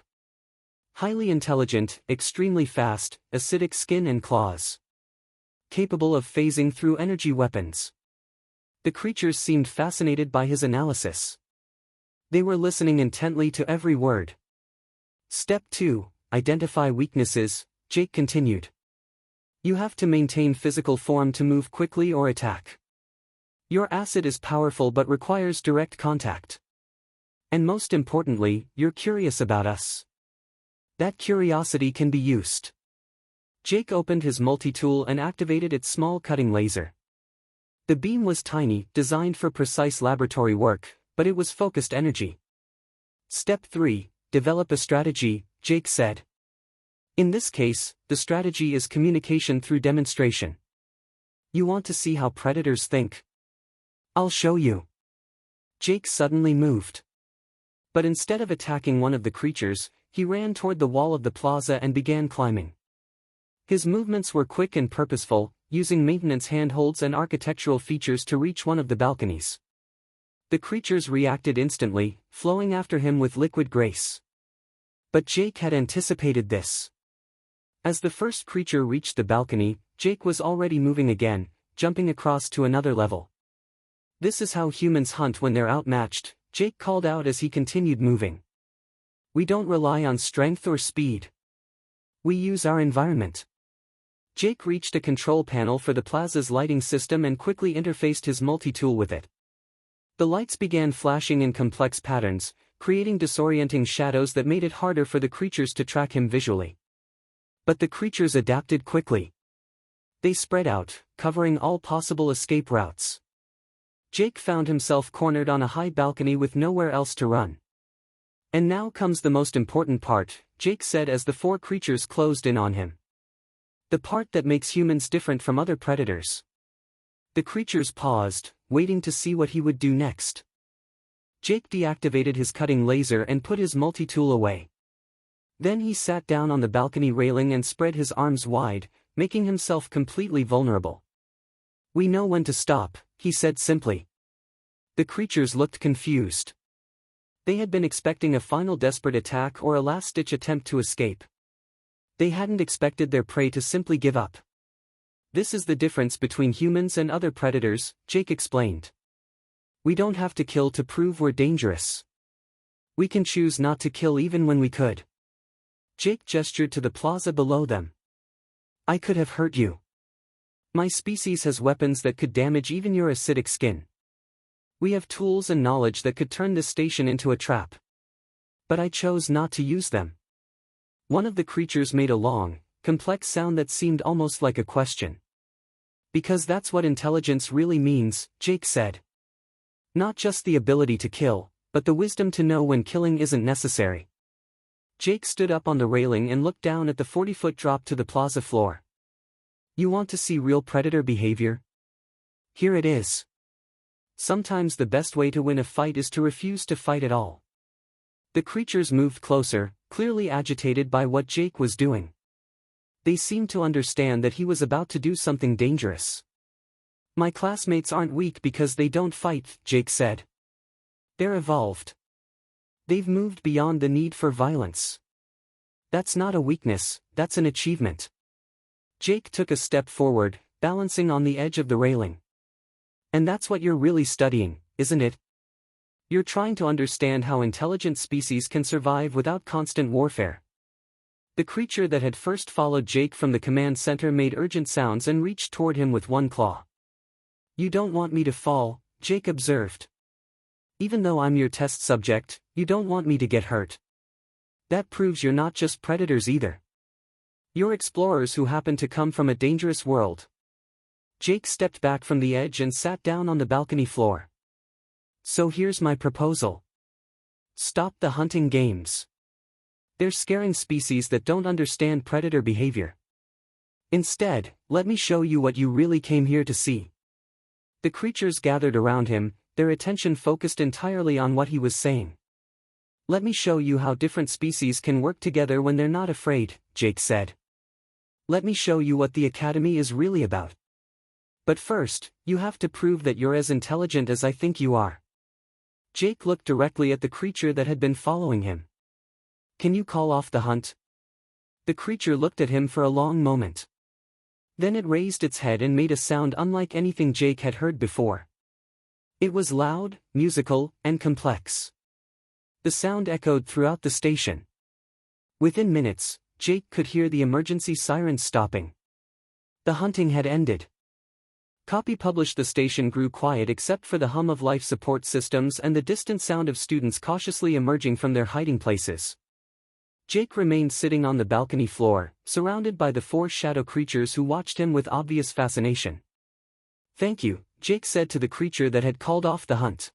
Highly intelligent, extremely fast, acidic skin and claws. Capable of phasing through energy weapons. The creatures seemed fascinated by his analysis. They were listening intently to every word. Step 2, identify weaknesses, Jake continued. You have to maintain physical form to move quickly or attack. Your acid is powerful but requires direct contact. And most importantly, you're curious about us. That curiosity can be used. Jake opened his multi-tool and activated its small cutting laser. The beam was tiny, designed for precise laboratory work, but it was focused energy. Step 3, develop a strategy, Jake said. In this case, the strategy is communication through demonstration. You want to see how predators think? I'll show you. Jake suddenly moved. But instead of attacking one of the creatures, he ran toward the wall of the plaza and began climbing. His movements were quick and purposeful, using maintenance handholds and architectural features to reach one of the balconies. The creatures reacted instantly, flowing after him with liquid grace. But Jake had anticipated this. As the first creature reached the balcony, Jake was already moving again, jumping across to another level. This is how humans hunt when they're outmatched, Jake called out as he continued moving. We don't rely on strength or speed. We use our environment. Jake reached a control panel for the plaza's lighting system and quickly interfaced his multi-tool with it. The lights began flashing in complex patterns, creating disorienting shadows that made it harder for the creatures to track him visually. But the creatures adapted quickly. They spread out, covering all possible escape routes. Jake found himself cornered on a high balcony with nowhere else to run. And now comes the most important part, Jake said as the four creatures closed in on him. The part that makes humans different from other predators. The creatures paused, waiting to see what he would do next. Jake deactivated his cutting laser and put his multi-tool away. Then he sat down on the balcony railing and spread his arms wide, making himself completely vulnerable. We know when to stop, he said simply. The creatures looked confused. They had been expecting a final desperate attack or a last-ditch attempt to escape. They hadn't expected their prey to simply give up. This is the difference between humans and other predators, Jake explained. We don't have to kill to prove we're dangerous. We can choose not to kill even when we could. Jake gestured to the plaza below them. I could have hurt you. My species has weapons that could damage even your acidic skin. We have tools and knowledge that could turn this station into a trap. But I chose not to use them. One of the creatures made a long, complex sound that seemed almost like a question. Because that's what intelligence really means, Jake said. Not just the ability to kill, but the wisdom to know when killing isn't necessary. Jake stood up on the railing and looked down at the 40-foot drop to the plaza floor. You want to see real predator behavior? Here it is. Sometimes the best way to win a fight is to refuse to fight at all. The creatures moved closer, clearly agitated by what Jake was doing. They seemed to understand that he was about to do something dangerous. My classmates aren't weak because they don't fight, Jake said. They're evolved. They've moved beyond the need for violence. That's not a weakness, that's an achievement. Jake took a step forward, balancing on the edge of the railing. And that's what you're really studying, isn't it? You're trying to understand how intelligent species can survive without constant warfare. The creature that had first followed Jake from the command center made urgent sounds and reached toward him with one claw. You don't want me to fall, Jake observed. Even though I'm your test subject, you don't want me to get hurt. That proves you're not just predators either. You're explorers who happen to come from a dangerous world. Jake stepped back from the edge and sat down on the balcony floor. So here's my proposal. Stop the hunting games. They're scaring species that don't understand predator behavior. Instead, let me show you what you really came here to see. The creatures gathered around him, their attention focused entirely on what he was saying. Let me show you how different species can work together when they're not afraid, Jake said. Let me show you what the Academy is really about. But first, you have to prove that you're as intelligent as I think you are. Jake looked directly at the creature that had been following him. Can you call off the hunt? The creature looked at him for a long moment. Then it raised its head and made a sound unlike anything Jake had heard before. It was loud, musical, and complex. The sound echoed throughout the station. Within minutes, Jake could hear the emergency sirens stopping. The hunting had ended. Copy published. The station grew quiet except for the hum of life support systems and the distant sound of students cautiously emerging from their hiding places. Jake remained sitting on the balcony floor, surrounded by the four shadow creatures who watched him with obvious fascination. Thank you, Jake said to the creature that had called off the hunt.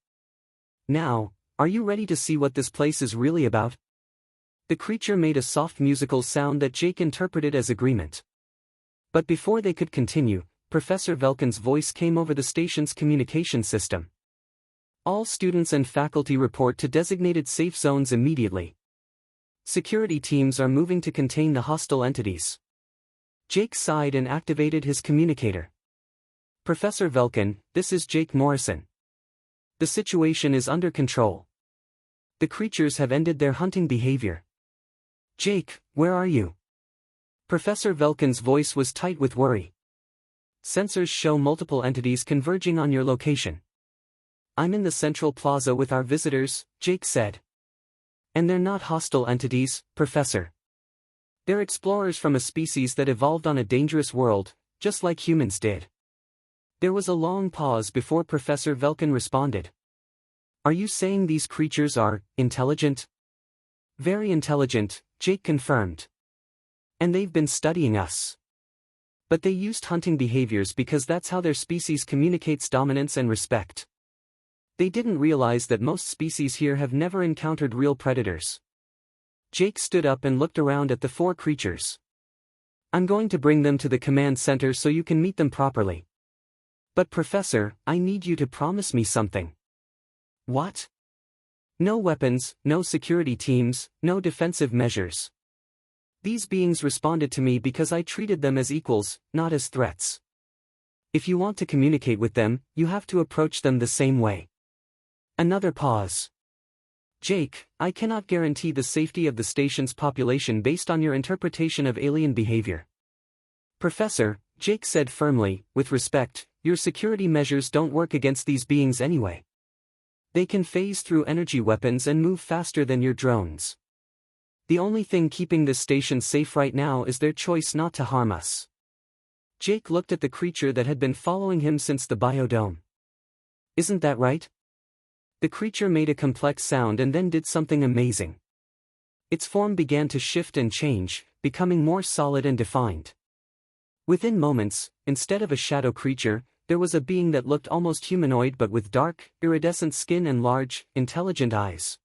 Now, are you ready to see what this place is really about? The creature made a soft musical sound that Jake interpreted as agreement. But before they could continue, Professor Velkin's voice came over the station's communication system. All students and faculty report to designated safe zones immediately. Security teams are moving to contain the hostile entities. Jake sighed and activated his communicator. Professor Velkin, this is Jake Morrison. The situation is under control. The creatures have ended their hunting behavior. Jake, where are you? Professor Velkin's voice was tight with worry. Sensors show multiple entities converging on your location. I'm in the central plaza with our visitors, Jake said. And they're not hostile entities, Professor. They're explorers from a species that evolved on a dangerous world, just like humans did. There was a long pause before Professor Velkin responded. Are you saying these creatures are intelligent? Very intelligent, Jake confirmed. And they've been studying us. But they used hunting behaviors because that's how their species communicates dominance and respect. They didn't realize that most species here have never encountered real predators. Jake stood up and looked around at the four creatures. I'm going to bring them to the command center so you can meet them properly. But Professor, I need you to promise me something. What? No weapons, no security teams, no defensive measures. These beings responded to me because I treated them as equals, not as threats. If you want to communicate with them, you have to approach them the same way. Another pause. Jake, I cannot guarantee the safety of the station's population based on your interpretation of alien behavior. Professor, Jake said firmly, with respect, your security measures don't work against these beings anyway. They can phase through energy weapons and move faster than your drones. The only thing keeping this station safe right now is their choice not to harm us. Jake looked at the creature that had been following him since the biodome. Isn't that right? The creature made a complex sound and then did something amazing. Its form began to shift and change, becoming more solid and defined. Within moments, instead of a shadow creature, there was a being that looked almost humanoid but with dark, iridescent skin and large, intelligent eyes.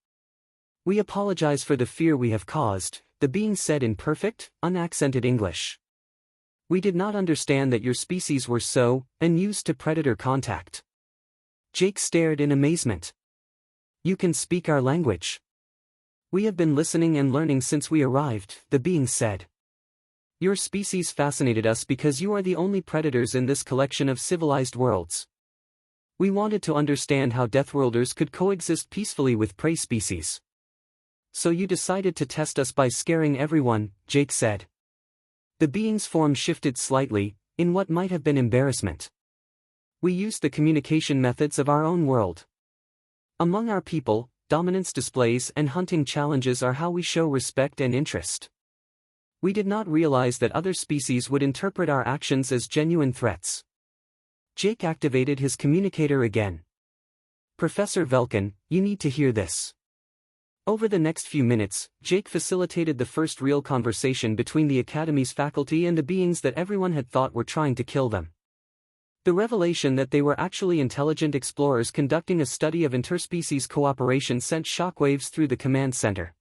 We apologize for the fear we have caused, the being said in perfect, unaccented English. We did not understand that your species were so unused to predator contact. Jake stared in amazement. You can speak our language. We have been listening and learning since we arrived, the being said. Your species fascinated us because you are the only predators in this collection of civilized worlds. We wanted to understand how deathworlders could coexist peacefully with prey species. So you decided to test us by scaring everyone, Jake said. The being's form shifted slightly, in what might have been embarrassment. We used the communication methods of our own world. Among our people, dominance displays and hunting challenges are how we show respect and interest. We did not realize that other species would interpret our actions as genuine threats. Jake activated his communicator again. Professor Velkin, you need to hear this. Over the next few minutes, Jake facilitated the first real conversation between the Academy's faculty and the beings that everyone had thought were trying to kill them. The revelation that they were actually intelligent explorers conducting a study of interspecies cooperation sent shockwaves through the command center.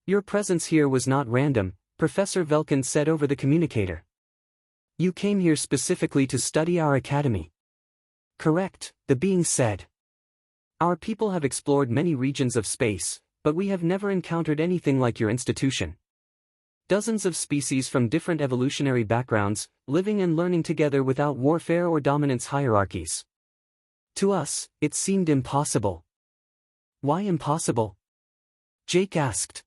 Your presence here was not random, Professor Velkin said over the communicator. You came here specifically to study our academy. Correct, the being said. Our people have explored many regions of space, but we have never encountered anything like your institution. Dozens of species from different evolutionary backgrounds, living and learning together without warfare or dominance hierarchies. To us, it seemed impossible. Why impossible? Jake asked.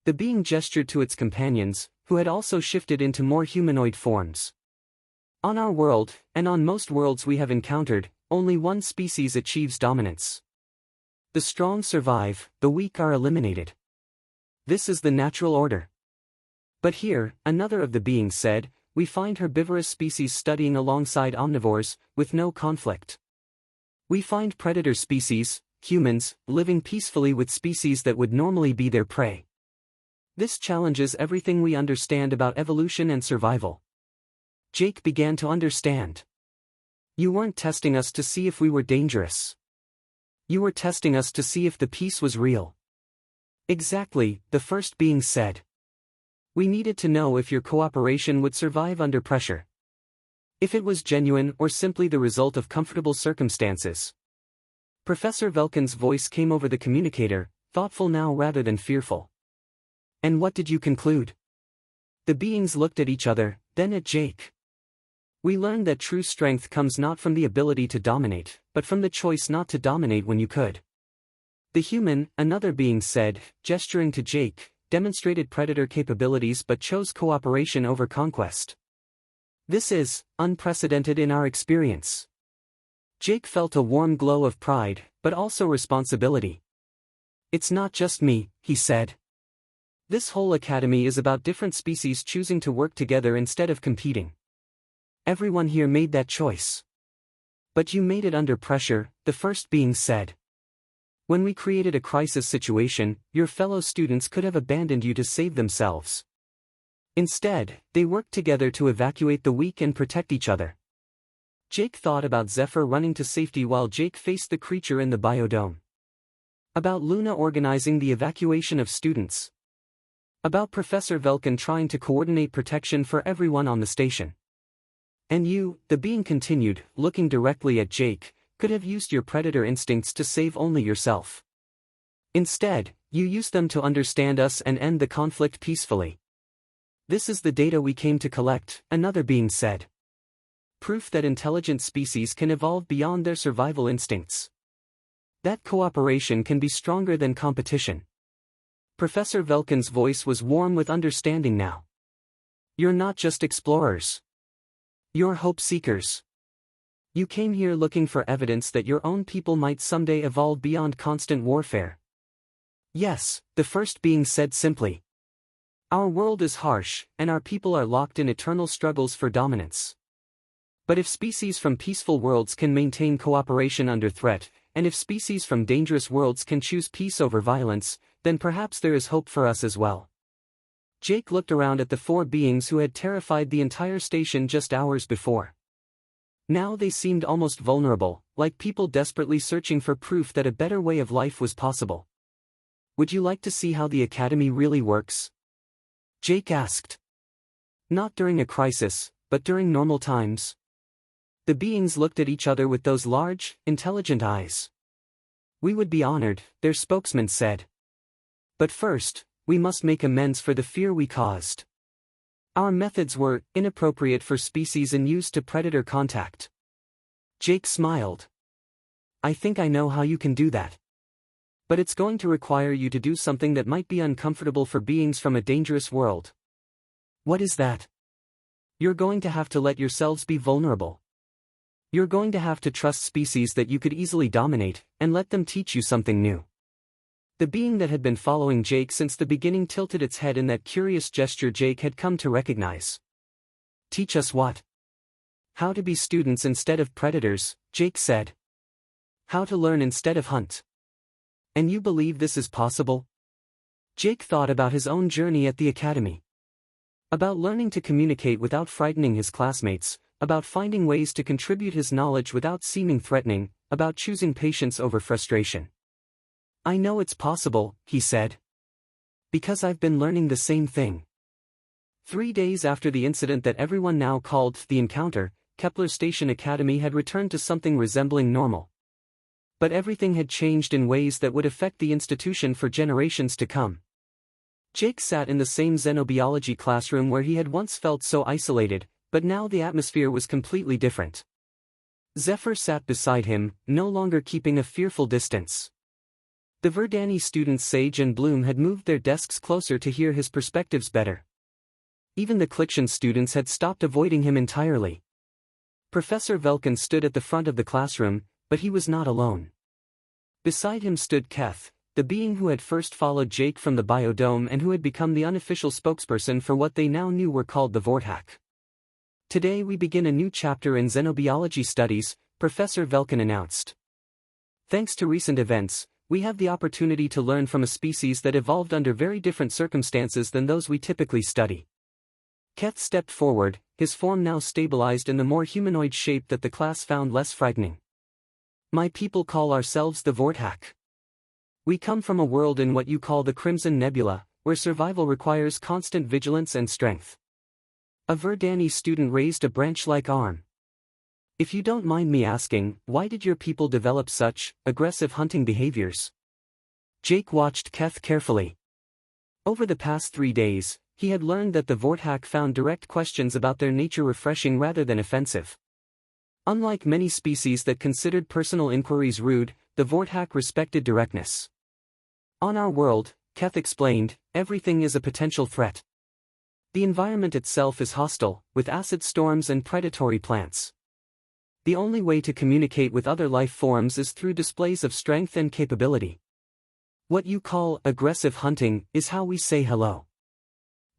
The being gestured to its companions, who had also shifted into more humanoid forms. On our world, and on most worlds we have encountered, only one species achieves dominance. The strong survive, the weak are eliminated. This is the natural order. But here, another of the beings said, we find herbivorous species studying alongside omnivores, with no conflict. We find predator species, humans, living peacefully with species that would normally be their prey. This challenges everything we understand about evolution and survival. Jake began to understand. You weren't testing us to see if we were dangerous. You were testing us to see if the peace was real. Exactly, the first being said. We needed to know if your cooperation would survive under pressure. If it was genuine or simply the result of comfortable circumstances. Professor Velkin's voice came over the communicator, thoughtful now rather than fearful. And what did you conclude? The beings looked at each other, then at Jake. We learned that true strength comes not from the ability to dominate, but from the choice not to dominate when you could. The human, another being said, gesturing to Jake, demonstrated predator capabilities but chose cooperation over conquest. This is unprecedented in our experience. Jake felt a warm glow of pride, but also responsibility. It's not just me, he said. This whole academy is about different species choosing to work together instead of competing. Everyone here made that choice. But you made it under pressure, the first being said. When we created a crisis situation, your fellow students could have abandoned you to save themselves. Instead, they worked together to evacuate the weak and protect each other. Jake thought about Zephyr running to safety while Jake faced the creature in the biodome. About Luna organizing the evacuation of students. About Professor Velkin trying to coordinate protection for everyone on the station. And you, the being continued, looking directly at Jake, could have used your predator instincts to save only yourself. Instead, you used them to understand us and end the conflict peacefully. This is the data we came to collect, another being said. Proof that intelligent species can evolve beyond their survival instincts. That cooperation can be stronger than competition. Professor Velkin's voice was warm with understanding now. You're not just explorers. You're hope seekers. You came here looking for evidence that your own people might someday evolve beyond constant warfare. Yes, the first being said simply. Our world is harsh, and our people are locked in eternal struggles for dominance. But if species from peaceful worlds can maintain cooperation under threat, and if species from dangerous worlds can choose peace over violence, then perhaps there is hope for us as well. Jake looked around at the four beings who had terrified the entire station just hours before. Now they seemed almost vulnerable, like people desperately searching for proof that a better way of life was possible. Would you like to see how the academy really works? Jake asked. Not during a crisis, but during normal times. The beings looked at each other with those large, intelligent eyes. We would be honored, their spokesman said. But first, we must make amends for the fear we caused. Our methods were inappropriate for species and used to predator contact. Jake smiled. I think I know how you can do that. But it's going to require you to do something that might be uncomfortable for beings from a dangerous world. What is that? You're going to have to let yourselves be vulnerable. You're going to have to trust species that you could easily dominate, and let them teach you something new. The being that had been following Jake since the beginning tilted its head in that curious gesture Jake had come to recognize. Teach us what? How to be students instead of predators, Jake said. How to learn instead of hunt. And you believe this is possible? Jake thought about his own journey at the academy. About learning to communicate without frightening his classmates, about finding ways to contribute his knowledge without seeming threatening, about choosing patience over frustration. I know it's possible, he said. Because I've been learning the same thing. 3 days after the incident that everyone now called the encounter, Kepler Station Academy had returned to something resembling normal. But everything had changed in ways that would affect the institution for generations to come. Jake sat in the same xenobiology classroom where he had once felt so isolated, but now the atmosphere was completely different. Zephyr sat beside him, no longer keeping a fearful distance. The Verdani students Sage and Bloom had moved their desks closer to hear his perspectives better. Even the Cliction students had stopped avoiding him entirely. Professor Velkin stood at the front of the classroom, but he was not alone. Beside him stood Keth, the being who had first followed Jake from the biodome and who had become the unofficial spokesperson for what they now knew were called the Vorthak. Today we begin a new chapter in xenobiology studies, Professor Velkin announced. Thanks to recent events, we have the opportunity to learn from a species that evolved under very different circumstances than those we typically study. Keth stepped forward, his form now stabilized in the more humanoid shape that the class found less frightening. My people call ourselves the Vorthak. We come from a world in what you call the Crimson Nebula, where survival requires constant vigilance and strength. A Verdani student raised a branch-like arm. If you don't mind me asking, why did your people develop such aggressive hunting behaviors? Jake watched Keth carefully. Over the past 3 days, he had learned that the Vorthak found direct questions about their nature refreshing rather than offensive. Unlike many species that considered personal inquiries rude, the Vorthak respected directness. On our world, Keth explained, everything is a potential threat. The environment itself is hostile, with acid storms and predatory plants. The only way to communicate with other life forms is through displays of strength and capability. What you call aggressive hunting is how we say hello.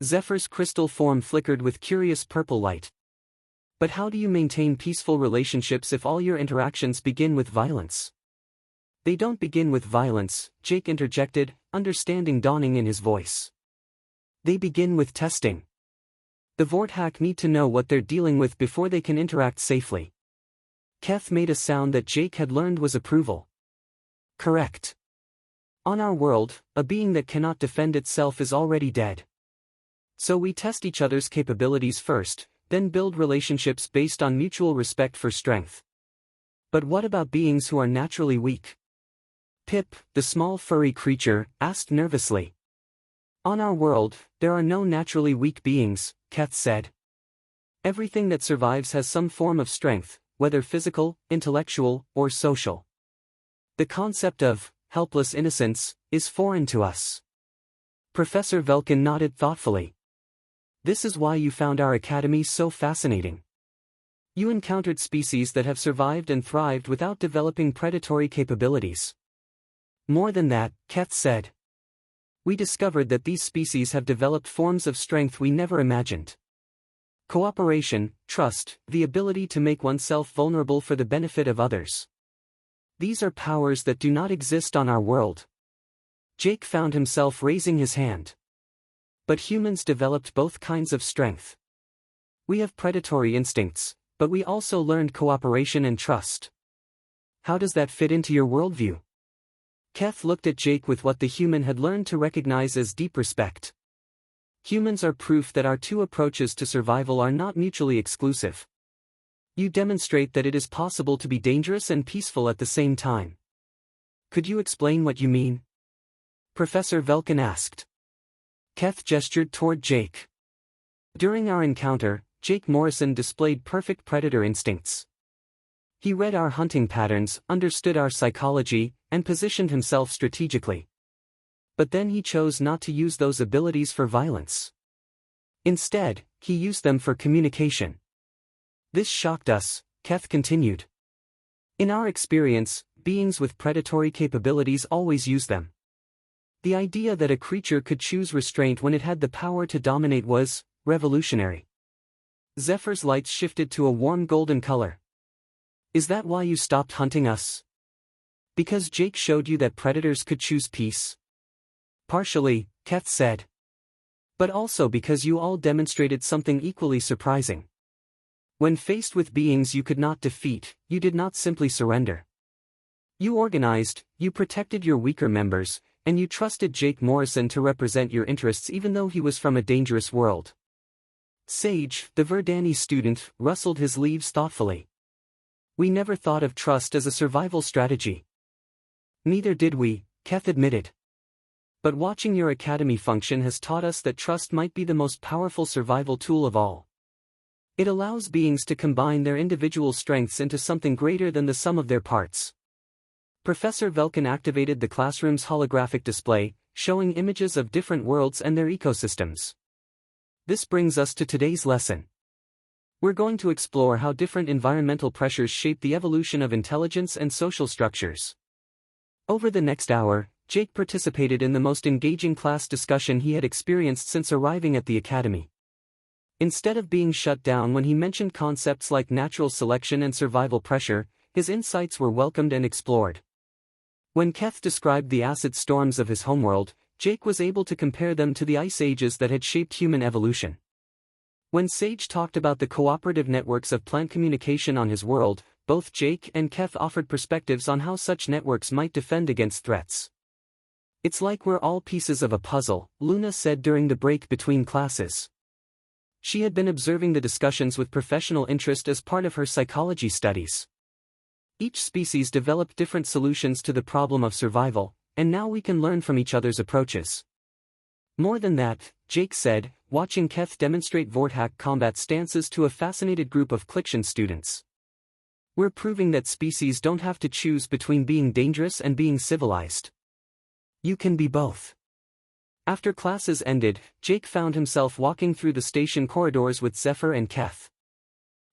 Zephyr's crystal form flickered with curious purple light. But how do you maintain peaceful relationships if all your interactions begin with violence? They don't begin with violence, Jake interjected, understanding dawning in his voice. They begin with testing. The Vorthak need to know what they're dealing with before they can interact safely. Keth made a sound that Jake had learned was approval. Correct. On our world, a being that cannot defend itself is already dead. So we test each other's capabilities first, then build relationships based on mutual respect for strength. But what about beings who are naturally weak? Pip, the small furry creature, asked nervously. On our world, there are no naturally weak beings, Keth said. Everything that survives has some form of strength, whether physical, intellectual, or social. The concept of helpless innocence is foreign to us. Professor Velkin nodded thoughtfully. This is why you found our academy so fascinating. You encountered species that have survived and thrived without developing predatory capabilities. More than that, Keth said. We discovered that these species have developed forms of strength we never imagined. Cooperation, trust, the ability to make oneself vulnerable for the benefit of others. These are powers that do not exist on our world. Jake found himself raising his hand. But humans developed both kinds of strength. We have predatory instincts, but we also learned cooperation and trust. How does that fit into your worldview? Keth looked at Jake with what the human had learned to recognize as deep respect. Humans are proof that our two approaches to survival are not mutually exclusive. You demonstrate that it is possible to be dangerous and peaceful at the same time. Could you explain what you mean? Professor Velkin asked. Keth gestured toward Jake. During our encounter, Jake Morrison displayed perfect predator instincts. He read our hunting patterns, understood our psychology, and positioned himself strategically. But then he chose not to use those abilities for violence. Instead, he used them for communication. This shocked us, Keth continued. In our experience, beings with predatory capabilities always use them. The idea that a creature could choose restraint when it had the power to dominate was revolutionary. Zephyr's lights shifted to a warm golden color. Is that why you stopped hunting us? Because Jake showed you that predators could choose peace? Partially, Keth said. But also because you all demonstrated something equally surprising. When faced with beings you could not defeat, you did not simply surrender. You organized, you protected your weaker members, and you trusted Jake Morrison to represent your interests even though he was from a dangerous world. Sage, the Verdani student, rustled his leaves thoughtfully. We never thought of trust as a survival strategy. Neither did we, Keth admitted. But watching your academy function has taught us that trust might be the most powerful survival tool of all. It allows beings to combine their individual strengths into something greater than the sum of their parts. Professor Velkin activated the classroom's holographic display, showing images of different worlds and their ecosystems. This brings us to today's lesson. We're going to explore how different environmental pressures shape the evolution of intelligence and social structures. Over the next hour, Jake participated in the most engaging class discussion he had experienced since arriving at the academy. Instead of being shut down when he mentioned concepts like natural selection and survival pressure, his insights were welcomed and explored. When Keth described the acid storms of his homeworld, Jake was able to compare them to the ice ages that had shaped human evolution. When Sage talked about the cooperative networks of plant communication on his world, both Jake and Keth offered perspectives on how such networks might defend against threats. It's like we're all pieces of a puzzle, Luna said during the break between classes. She had been observing the discussions with professional interest as part of her psychology studies. Each species developed different solutions to the problem of survival, and now we can learn from each other's approaches. More than that, Jake said, watching Keth demonstrate Vorthack combat stances to a fascinated group of Klikshan students. We're proving that species don't have to choose between being dangerous and being civilized. You can be both. After classes ended, Jake found himself walking through the station corridors with Zephyr and Keth.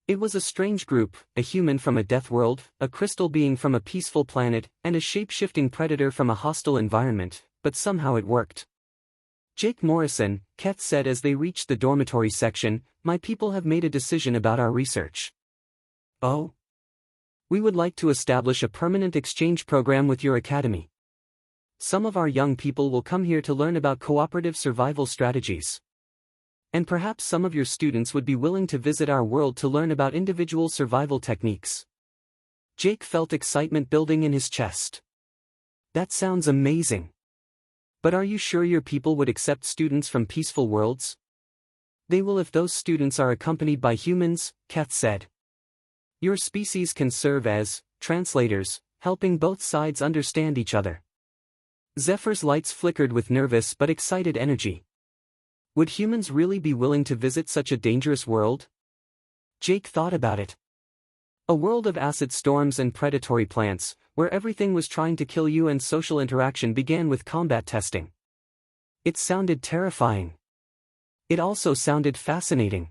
It was a strange group, a human from a deathworld, a crystal being from a peaceful planet, and a shape-shifting predator from a hostile environment, but somehow it worked. Jake Morrison, Keth said as they reached the dormitory section, my people have made a decision about our research. Oh? We would like to establish a permanent exchange program with your academy. Some of our young people will come here to learn about cooperative survival strategies. And perhaps some of your students would be willing to visit our world to learn about individual survival techniques. Jake felt excitement building in his chest. That sounds amazing. But are you sure your people would accept students from peaceful worlds? They will if those students are accompanied by humans, Keth said. Your species can serve as translators, helping both sides understand each other. Zephyr's lights flickered with nervous but excited energy. Would humans really be willing to visit such a dangerous world? Jake thought about it. A world of acid storms and predatory plants, where everything was trying to kill you and social interaction began with combat testing. It sounded terrifying. It also sounded fascinating.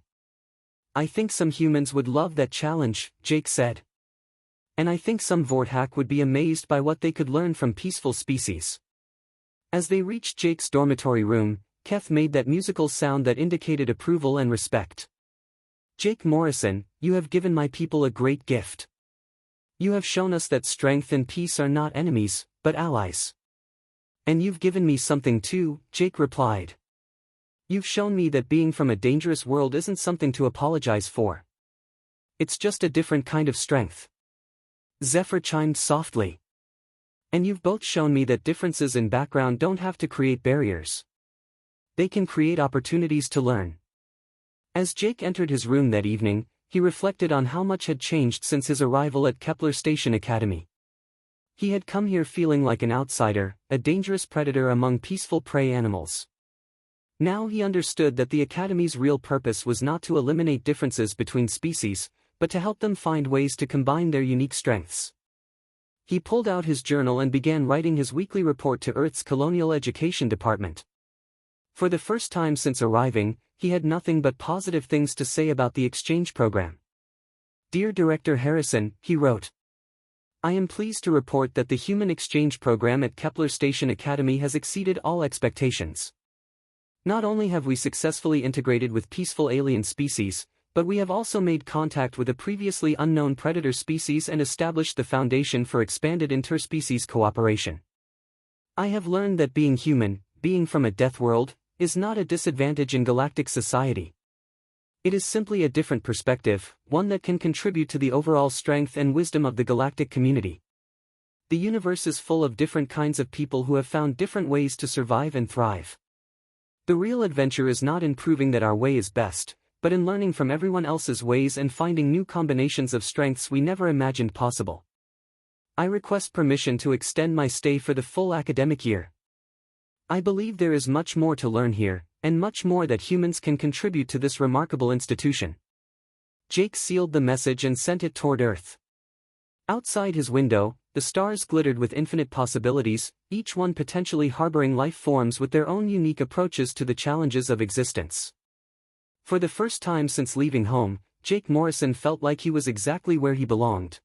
I think some humans would love that challenge, Jake said. And I think some Vorthack would be amazed by what they could learn from peaceful species. As they reached Jake's dormitory room, Keth made that musical sound that indicated approval and respect. Jake Morrison, you have given my people a great gift. You have shown us that strength and peace are not enemies, but allies. And you've given me something too, Jake replied. You've shown me that being from a dangerous world isn't something to apologize for. It's just a different kind of strength. Zephyr chimed softly. And you've both shown me that differences in background don't have to create barriers. They can create opportunities to learn. As Jake entered his room that evening, he reflected on how much had changed since his arrival at Kepler Station Academy. He had come here feeling like an outsider, a dangerous predator among peaceful prey animals. Now he understood that the Academy's real purpose was not to eliminate differences between species, but to help them find ways to combine their unique strengths. He pulled out his journal and began writing his weekly report to Earth's Colonial Education Department. For the first time since arriving, he had nothing but positive things to say about the exchange program. "Dear Director Harrison," he wrote, "I am pleased to report that the human exchange program at Kepler Station Academy has exceeded all expectations. Not only have we successfully integrated with peaceful alien species, but we have also made contact with a previously unknown predator species and established the foundation for expanded interspecies cooperation. I have learned that being human, being from a death world, is not a disadvantage in galactic society. It is simply a different perspective, one that can contribute to the overall strength and wisdom of the galactic community. The universe is full of different kinds of people who have found different ways to survive and thrive. The real adventure is not in proving that our way is best, but in learning from everyone else's ways and finding new combinations of strengths we never imagined possible. I request permission to extend my stay for the full academic year. I believe there is much more to learn here, and much more that humans can contribute to this remarkable institution." Jake sealed the message and sent it toward Earth. Outside his window, the stars glittered with infinite possibilities, each one potentially harboring life forms with their own unique approaches to the challenges of existence. For the first time since leaving home, Jake Morrison felt like he was exactly where he belonged.